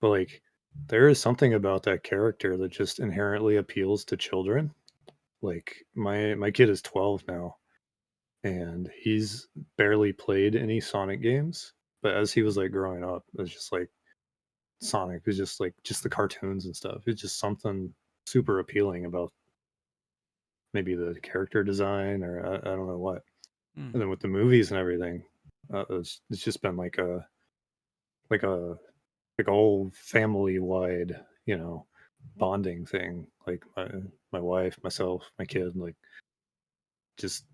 but like there is something about that character that just inherently appeals to children. Like my kid is 12 now and he's barely played any Sonic games, but as he was like growing up, it's just like Sonic is just like just the cartoons and stuff. It's just something super appealing about maybe the character design or I don't know what. Mm. And then with the movies and everything, it's just been like a like a whole family wide bonding thing. Like my wife, myself, my kid, like just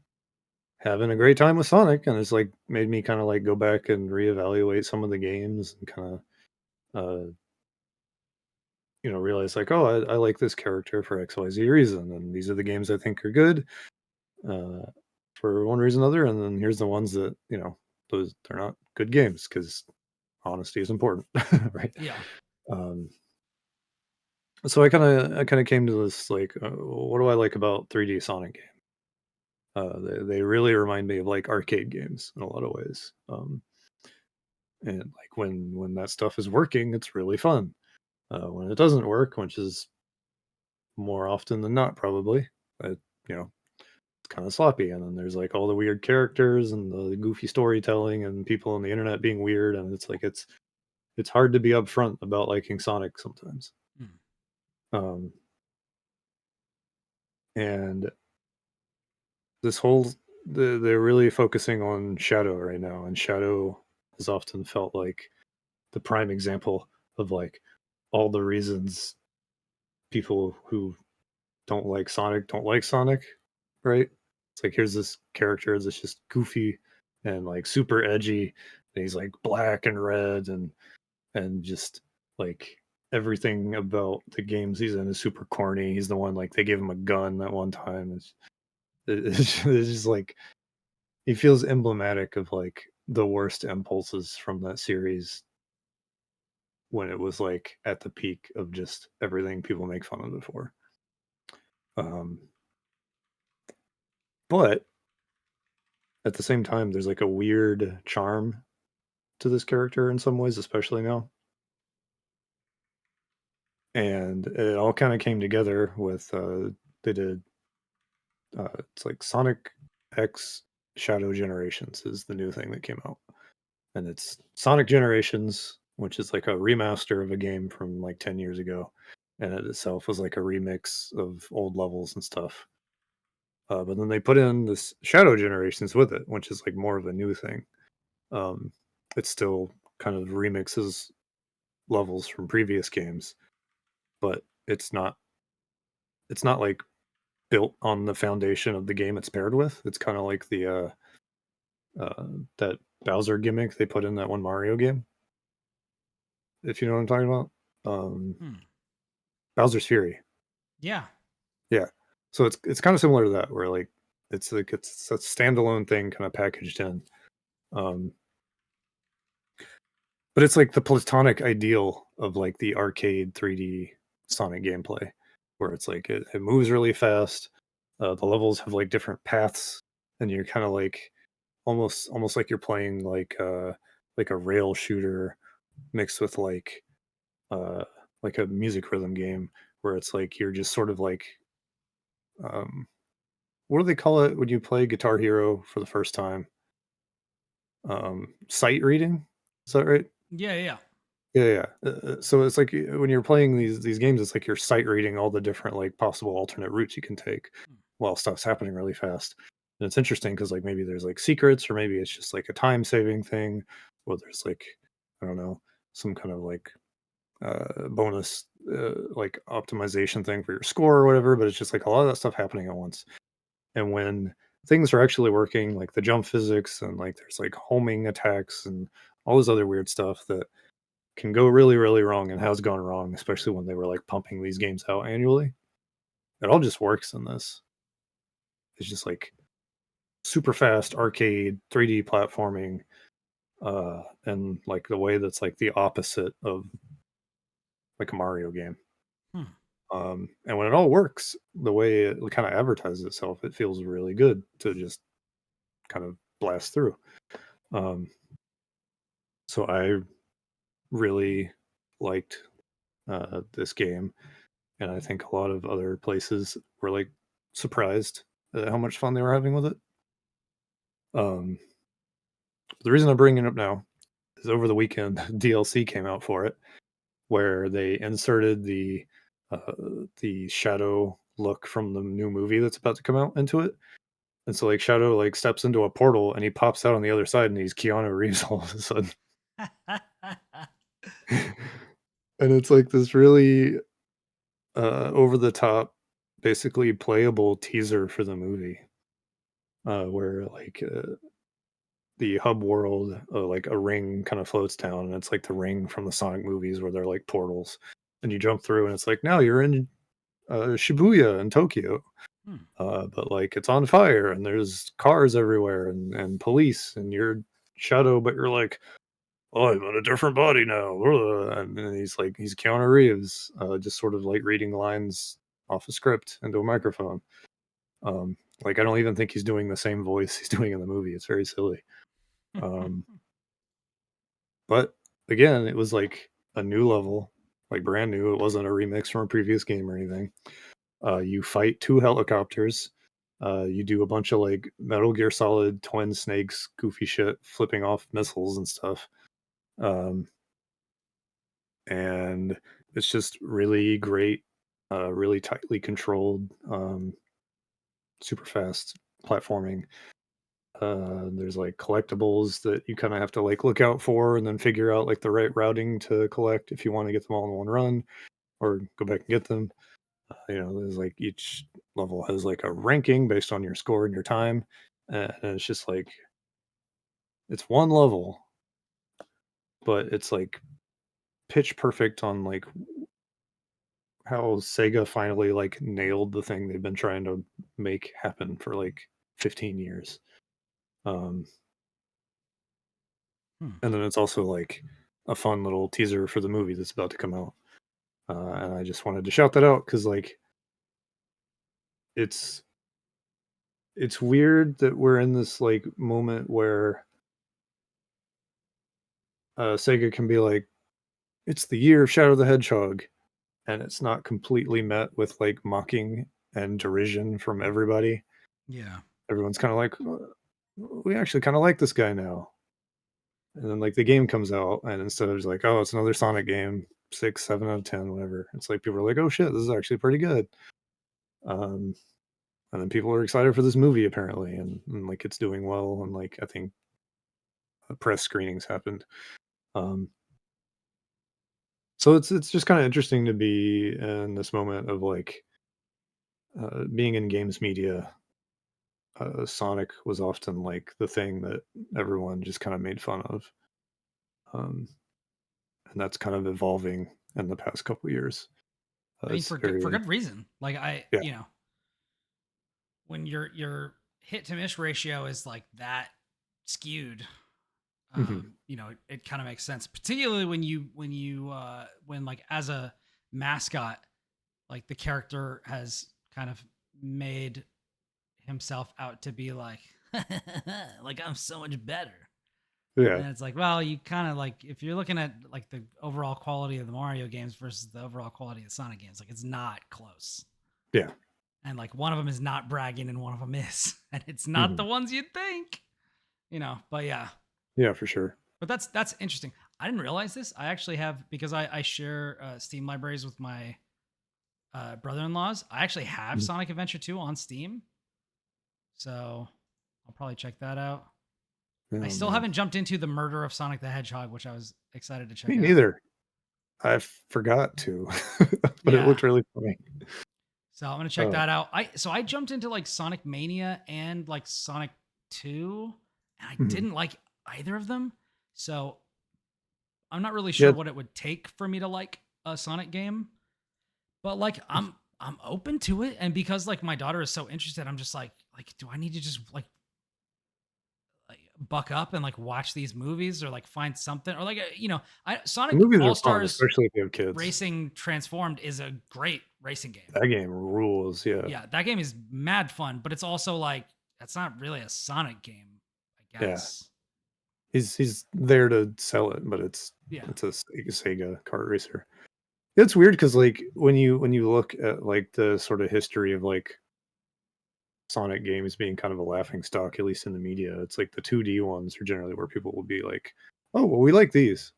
having a great time with Sonic, and it's like made me kind of like go back and reevaluate some of the games and kind of realize like, oh, I like this character for XYZ reason, and these are the games I think are good uh, for one reason or another, and then here's the ones that those they're not good games because honesty is important, right? Yeah. Um, so I kind of came to this like, what do I like about 3D Sonic games? They really remind me of like arcade games in a lot of ways. And like when that stuff is working, it's really fun. When it doesn't work, which is more often than not, probably, uh, you know, it's kind of sloppy. And then there's like all the weird characters and the goofy storytelling and people on the internet being weird. And it's like it's hard to be upfront about liking Sonic sometimes. Mm. Um, and this whole they're really focusing on Shadow right now, and Shadow has often felt like the prime example of like all the reasons people who don't like Sonic, right? It's like here's this character that's just goofy and like super edgy, and he's like black and red and just like everything about the games he's in is super corny. He's the one like they gave him a gun that one time. It's just like he feels emblematic of like the worst impulses from that series when it was like at the peak of just everything people make fun of it for. Um, but at the same time, there's like a weird charm to this character in some ways, especially now. And it all kind of came together with they did it's like Sonic X Shadow Generations is the new thing that came out. And it's Sonic Generations, which is like a remaster of a game from like 10 years ago. And it itself was like a remix of old levels and stuff. But then they put in this Shadow Generations with it, which is like more of a new thing. Um, it still kind of remixes levels from previous games, but it's not like built on the foundation of the game it's paired with. It's kind of like the uh, that Bowser gimmick they put in that one Mario game, if you know what I'm talking about. Hmm. Bowser's Fury. Yeah. Yeah. So it's kind of similar to that, where like it's a standalone thing kind of packaged in. Um, but it's like the platonic ideal of like the arcade 3D Sonic gameplay, where it's like it moves really fast. The levels have like different paths, and you're kind of like almost like you're playing like a rail shooter mixed with uh like a music rhythm game, where it's like you're just sort of like um what do they call it when you play Guitar Hero for the first time? Sight reading? Is that right? Yeah. Yeah. Yeah, yeah. So it's like when you're playing these games, it's like you're sight reading all the different like possible alternate routes you can take Hmm. while stuff's happening really fast. And it's interesting because like maybe there's like secrets, or maybe it's just like a time saving thing, or there's like I don't know some kind of like bonus like optimization thing for your score or whatever. But it's just like a lot of that stuff happening at once. And when things are actually working, like the jump physics and like there's like homing attacks and all this other weird stuff that can go really, really wrong and has gone wrong, especially when they were like pumping these games out annually. It all just works in this. It's just like super fast arcade 3D platforming, and like the way that's like the opposite of like a Mario game. Hmm. And when it all works the way it kind of advertises itself, it feels really good to just kind of blast through. Um, so I really liked this game, and I think a lot of other places were like surprised at how much fun they were having with it. Um, the reason I'm bringing it up now is over the weekend DLC came out for it, where they inserted uh, the Shadow look from the new movie that's about to come out into it. And so like Shadow like steps into a portal and he pops out on the other side and he's Keanu Reeves all of a sudden. And it's like this really over the top, basically playable teaser for the movie, where like the hub world, like a ring kind of floats down, and it's like the ring from the Sonic movies where they're like portals, and you jump through, and it's like now you're in Shibuya in Tokyo, Hmm. but like it's on fire, and there's cars everywhere, and police, and you're Shadow, but you're like, oh, I'm in a different body now, and then he's Keanu Reeves, just sort of like reading lines off a script into a microphone. Like I don't even think he's doing the same voice he's doing in the movie. It's very silly. Um, but again, it was like a new level, like brand new. It wasn't a remix from a previous game or anything. You fight two helicopters. You do a bunch of like Metal Gear Solid Twin Snakes goofy shit, flipping off missiles and stuff. Um, and it's just really great, really tightly controlled, super fast platforming. There's like collectibles that you kind of have to like look out for and then figure out like the right routing to collect if you want to get them all in one run or go back and get them. There's like each level has like a ranking based on your score and your time. And it's just like it's one level, but it's like pitch perfect on like how Sega finally like nailed the thing they've been trying to make happen for like 15 years. Um, Hmm. and then it's also like a fun little teaser for the movie that's about to come out. And I just wanted to shout that out because like it's it's weird that we're in this like moment where Sega can be like, it's the year of Shadow the Hedgehog, and it's not completely met with like mocking and derision from everybody. Yeah. Everyone's kind of like, we actually kind of like this guy now. And then like the game comes out, and instead of just like, oh, it's another Sonic game, 6, 7 out of 10, whatever. It's like people are like, oh shit, this is actually pretty good. Um, and then people are excited for this movie apparently, and like it's doing well, and like I think press screenings happened. Um, so it's just kind of interesting to be in this moment of like being in games media. Sonic was often like the thing that everyone just kind of made fun of, um, and that's kind of evolving in the past couple years. I mean, It's for very good reason. Like yeah. when your hit to miss ratio is like that skewed, Hmm. it kind of makes sense, particularly when like as a mascot, like the character has kind of made himself out to be like like I'm so much better. Yeah, And it's like, well, you kind of like if you're looking at like the overall quality of the Mario games versus the overall quality of the Sonic games, like it's not close. yeah. And like one of them is not bragging and one of them is, and it's not Hmm. the ones you'd think, But yeah, Yeah, for sure. but that's interesting. I didn't realize this. I actually have because I share Steam libraries with my brother-in-laws. I actually have Mhm. Sonic Adventure 2 on Steam, so I'll probably check that out. I Oh still man, haven't jumped into the murder of Sonic the Hedgehog, which I was excited to check me out. neither. I forgot to, but it Yeah, looked really funny. so I'm gonna check Uh, that out. I jumped into like Sonic Mania and like Sonic 2, and I mhm. didn't like either of them. So I'm not really sure Yeah, what it would take for me to like a Sonic game, but like I'm open to it. And because like my daughter is so interested, I'm just like do I need to just like buck up and like watch these movies or like find something or like I the Sonic movies All are fun, Stars especially if you have kids. Racing Transformed is a great racing game. That game rules. Yeah, Yeah, that game is mad fun, but it's also like that's not really a Sonic game, I yeah. guess. He's there to sell it, but Yeah. it's a Sega kart racer. It's weird because like when you look at like the sort of history of like Sonic games being kind of a laughing stock, at least in the media, it's like the 2D ones are generally where people will be like, "Oh, well, we like these."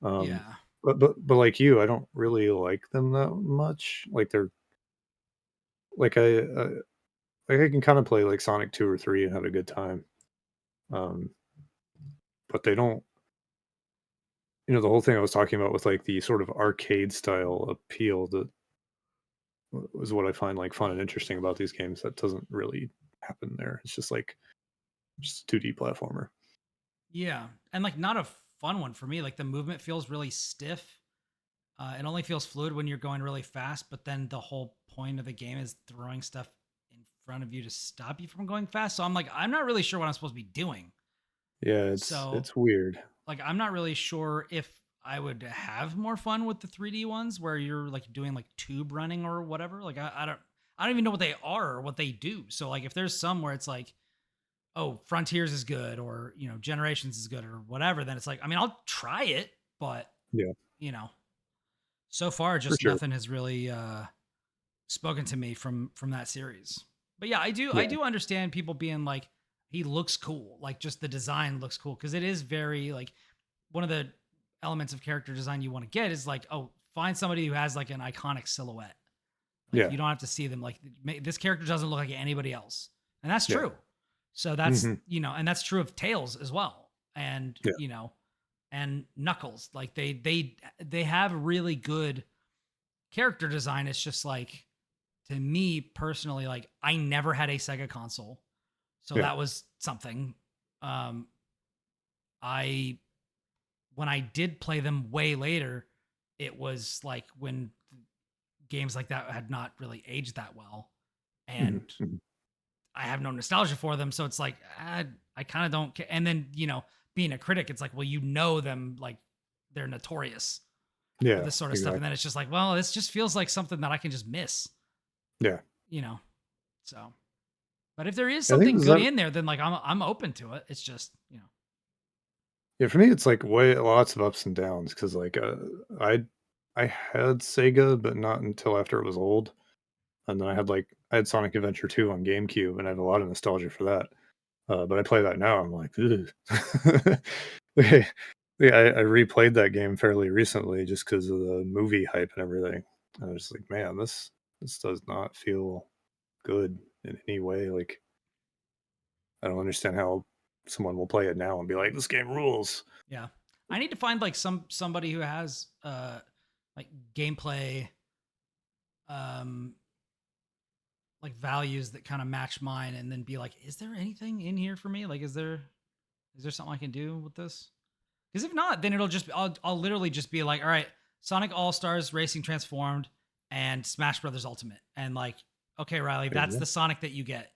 Um, Yeah. but like you, I don't really like them that much. Like they're like I can kind of play like Sonic 2 or 3 and have a good time. Um, but they don't. The whole thing I was talking about with like the sort of arcade style appeal that was what I find like fun and interesting about these games. That doesn't really happen there. It's just like just 2D platformer. Yeah. And like not a fun one for me. Like the movement feels really stiff. It only feels fluid when you're going really fast, but then the whole point of the game is throwing stuff in front of you to stop you from going fast. So I'm like, I'm not really sure what I'm supposed to be doing. Yeah, it's So it's weird. like I'm not really sure if I would have more fun with the 3D ones where you're like doing like tube running or whatever. Like I don't even know what they are or what they do. So like if there's some where it's like, oh, Frontiers is good or Generations is good or whatever, then it's like, I mean, I'll try it, but Yeah, you know, so far for just sure. nothing has really spoken to me from that series. But yeah, I do understand people being like, he looks cool. Like just the design looks cool because it is very like one of the elements of character design you want to get is like, oh, find somebody who has like an iconic silhouette. Like you don't have to see them like this character doesn't look like anybody else. And that's true. So that's, and that's true of Tails as well. And, and Knuckles, like they have really good character design. It's just like, to me personally, like I never had a Sega console. So that was something. When I did play them way later, it was like when games like that had not really aged that well. And I have no nostalgia for them. So it's like, I kind of don't care. And then, being a critic, it's like, well, them, like they're notorious for this sort of stuff. And then it's just like, well, this just feels like something that I can just miss. Yeah. So, but if there is something good in there, then like, I'm open to it. It's just, Yeah, for me, it's like lots of ups and downs because like I had Sega, but not until after it was old, and then I had Sonic Adventure 2 on GameCube, and I have a lot of nostalgia for that. But I play that now, I'm like, ugh. Okay, yeah, I replayed that game fairly recently just because of the movie hype and everything. And I was like, man, this does not feel good in any way. Like, I don't understand how someone will play it now and be like, this game rules. Yeah. I need to find like somebody who has like gameplay like values that kind of match mine and then be like, is there anything in here for me? Like is there something I can do with this? Because if not, then I'll literally just be like, all right, Sonic All-Stars Racing Transformed and Smash Brothers Ultimate. And like, okay, Riley, that's the Sonic that you get.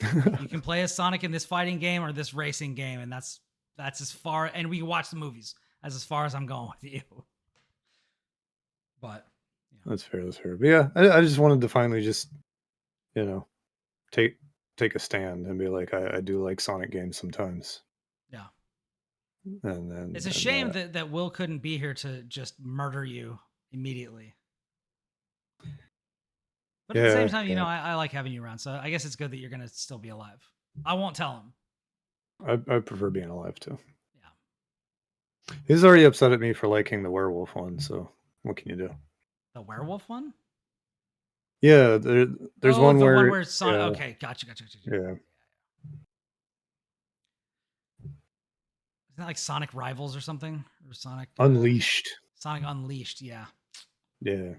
You can play as Sonic in this fighting game or this racing game, and that's as far. And we can watch the movies as far as I'm going with you. But that's fair. That's fair. But yeah, I just wanted to finally just take a stand and be like, I do like Sonic games sometimes. Yeah. And then it's a shame that Will couldn't be here to just murder you immediately. But at the same time, I like having you around, so I guess it's good that you're gonna still be alive. I won't tell him. I prefer being alive too. Yeah. He's already upset at me for liking the werewolf one, so what can you do? The werewolf one? Yeah, there's one where Sonic. Yeah. Okay, gotcha. Yeah. Isn't that like Sonic Rivals or something? Or Sonic Unleashed? Sonic Unleashed, yeah. Yeah.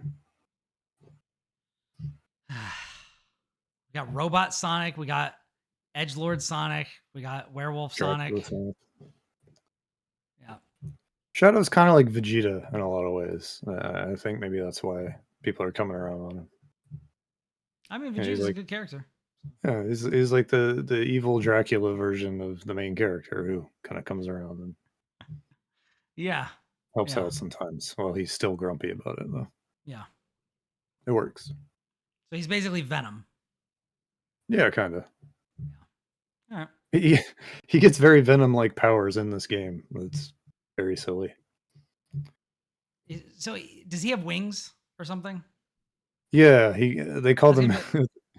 We got Robot Sonic, we got Edgelord Sonic, we got Werewolf Sonic. Yeah. Shadow's kind of like Vegeta in a lot of ways. I think maybe that's why people are coming around on him. I mean, Vegeta's a good character. Yeah, he's like the evil Dracula version of the main character who kind of comes around and helps out sometimes. Well, he's still grumpy about it though. Yeah. It works. So he's basically Venom. Yeah, kind of. Yeah. All right. He gets very Venom-like powers in this game. It's very silly. So does he have wings or something? Yeah, they call them.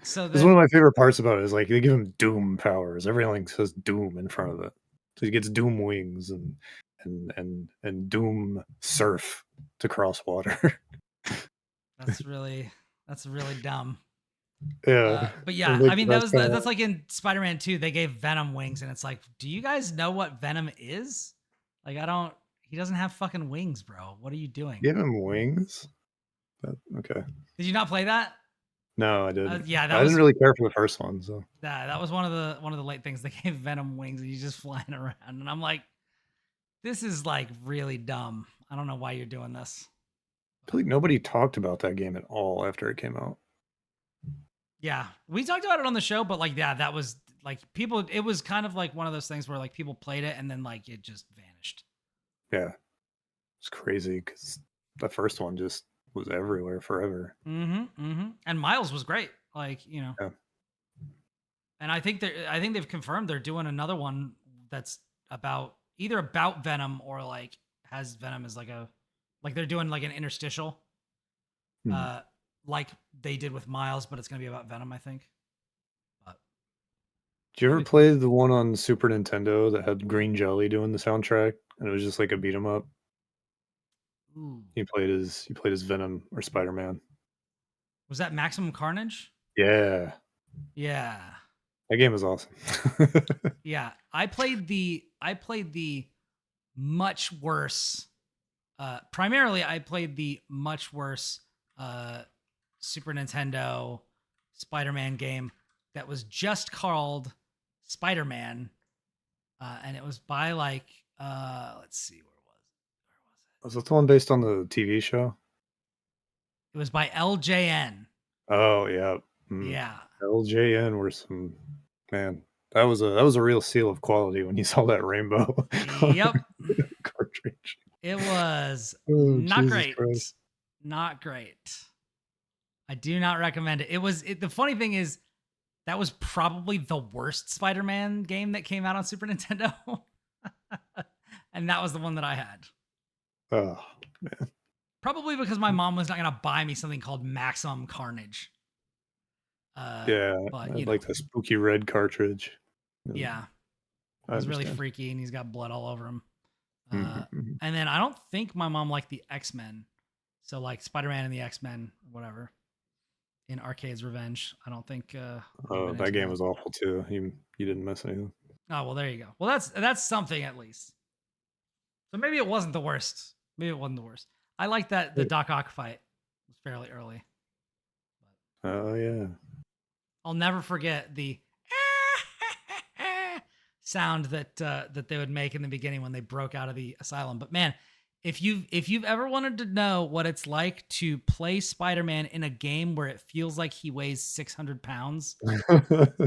So this is one of my favorite parts about it. Is like they give him Doom powers. Everything says Doom in front of it, so he gets Doom wings and Doom surf to cross water. That's really dumb. Yeah, but yeah, I mean that's like in Spider-Man 2. They gave Venom wings, and it's like, do you guys know what Venom is? Like, he doesn't have fucking wings, bro. What are you doing? Give him wings. Okay. Did you not play that? No, I didn't. Yeah, I didn't really care for the first one, so that was one of the late things. They gave Venom wings, and he's just flying around, and I'm like, this is like really dumb. I don't know why you're doing this. I feel like nobody talked about that game at all after it came out. Yeah, we talked about it on the show, but like, yeah, that was like people. It was kind of like one of those things where like people played it and then like it just vanished. Yeah, it's crazy because the first one just was everywhere forever. And Miles was great, like Yeah. And I think they've confirmed they're doing another one that's either about Venom or like has Venom as like they're doing like an interstitial, like they did with Miles, but it's gonna be about Venom, I think. But Did you ever that'll be cool. play the one on Super Nintendo that had Green Jelly doing the soundtrack, and it was just like a beat 'em up? Ooh, He played as Venom or Spider-Man. was that Maximum Carnage? Yeah, Yeah, that game was awesome. yeah. I played the much worse. Primarily, I played the much worse Super Nintendo Spider-Man game that was just called Spider-Man, and it was by like let's see, where was Was that the one based on the TV show? it? It was by LJN. Oh, yeah. Yeah. LJN were some man, that was a real seal of quality when you saw that rainbow on Yep. the cartridge. It was Oh, not Jesus great. Christ. Not great. I do not recommend it. The funny thing is that was probably the worst Spider-Man game that came out on Super Nintendo. And that was the one that I had. Oh, man. Probably because my mom was not going to buy me something called Maximum Carnage. Yeah, But I like the spooky red cartridge. yeah, I it was really understand. freaky and he's got blood all over him. Mhm, mhm. And then I don't think my mom liked the X-Men. So like Spider-Man and the X-Men, whatever. In Arcade's Revenge. I don't think would have Oh, been that into game that. was awful too. You didn't miss anything. Oh, well, there you go. Well, that's something at least. So maybe it wasn't the worst. Maybe it wasn't the worst. I like that the Hey. Doc Ock fight was fairly early. Oh, yeah. I'll never forget the sound that they would make in the beginning when they broke out of the asylum. But man, if you've ever wanted to know what it's like to play Spider-Man in a game where it feels like he weighs 600 pounds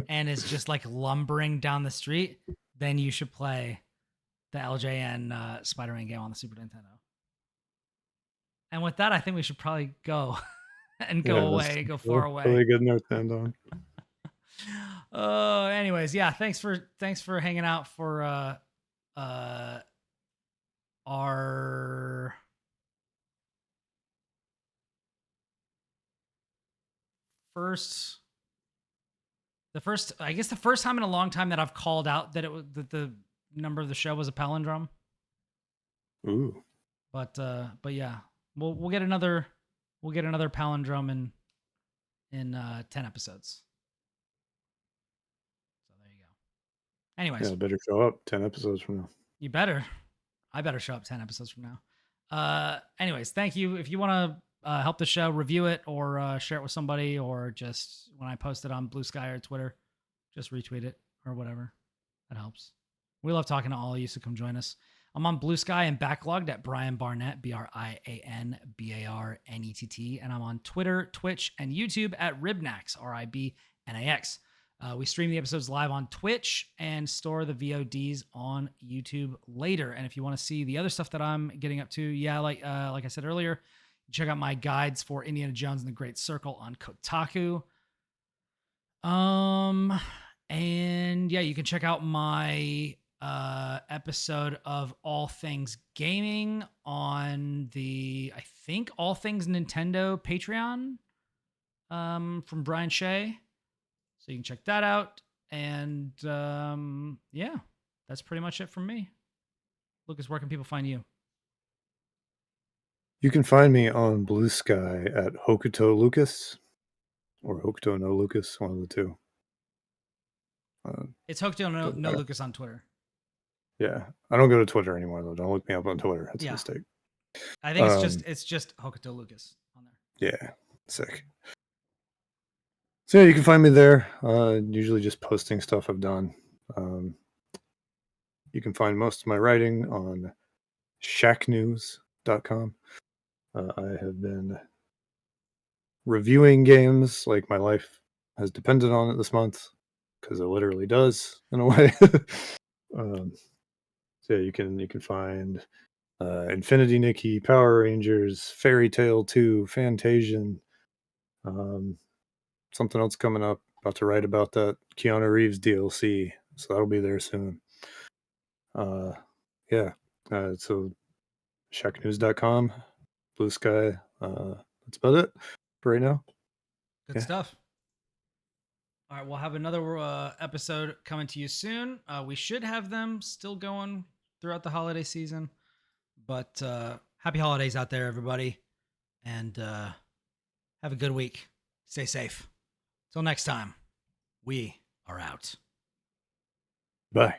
and is just like lumbering down the street, then you should play the LJN Spider-Man game on the Super Nintendo. And with that, I think we should probably go and Yeah, go that's away, go far really away. really good note to end on. Anyways, yeah, thanks for hanging out for uh our first the first time in a long time that I've called out that it was that the number of the show was a palindrome. Ooh. But yeah, we'll get another palindrome in 10 episodes. So there you go. Anyways, Yeah, better show up 10 episodes from now. you better. I better show up 10 episodes from now. Anyways, thank you. If you want to help the show, review it or share it with somebody, or just when I post it on Blue Sky or Twitter, just retweet it or whatever. That helps. We love talking to all of you, so come join us. I'm on Blue Sky and backlogged at Brian Barnett, BrianBarnett, and I'm on Twitter, Twitch, and YouTube at Ribnax, Ribnax. We stream the episodes live on Twitch and store the VODs on YouTube later. And if you want to see the other stuff that I'm getting up to, yeah, like I said earlier, check out my guides for Indiana Jones and the Great Circle on Kotaku. And yeah, you can check out my episode of All Things Gaming on the I think All Things Nintendo Patreon from Brian Shea. So you can check that out. And yeah, that's pretty much it from me. Lucas, where can people find you? You can find me on Blue Sky at Hokuto Lucas or Hokuto no Lucas, one of the two. It's Hooked no Doesn't matter. Lucas on Twitter. Yeah, I don't go to Twitter anymore though. Don't look me up on Twitter. That's a mistake. I think it's just Hokuto Lucas on there. Yeah, sick. So yeah, you can find me there. Usually just posting stuff I've done. You can find most of my writing on shacknews.com. I have been reviewing games like my life has depended on it this month, because it literally does in a way. So yeah, you can find Infinity Nikki, Power Rangers, Fairy Tale 2, Fantasian, something else coming up. About to write about that Keanu Reeves DLC, so that'll be there soon. Yeah, so shacknews.com, Blue Sky. That's about it. for right now. Good stuff. All right, we'll have another episode coming to you soon. We should have them still going throughout the holiday season. But happy holidays out there, everybody. And have a good week. Stay safe. Till next time, we are out. Bye.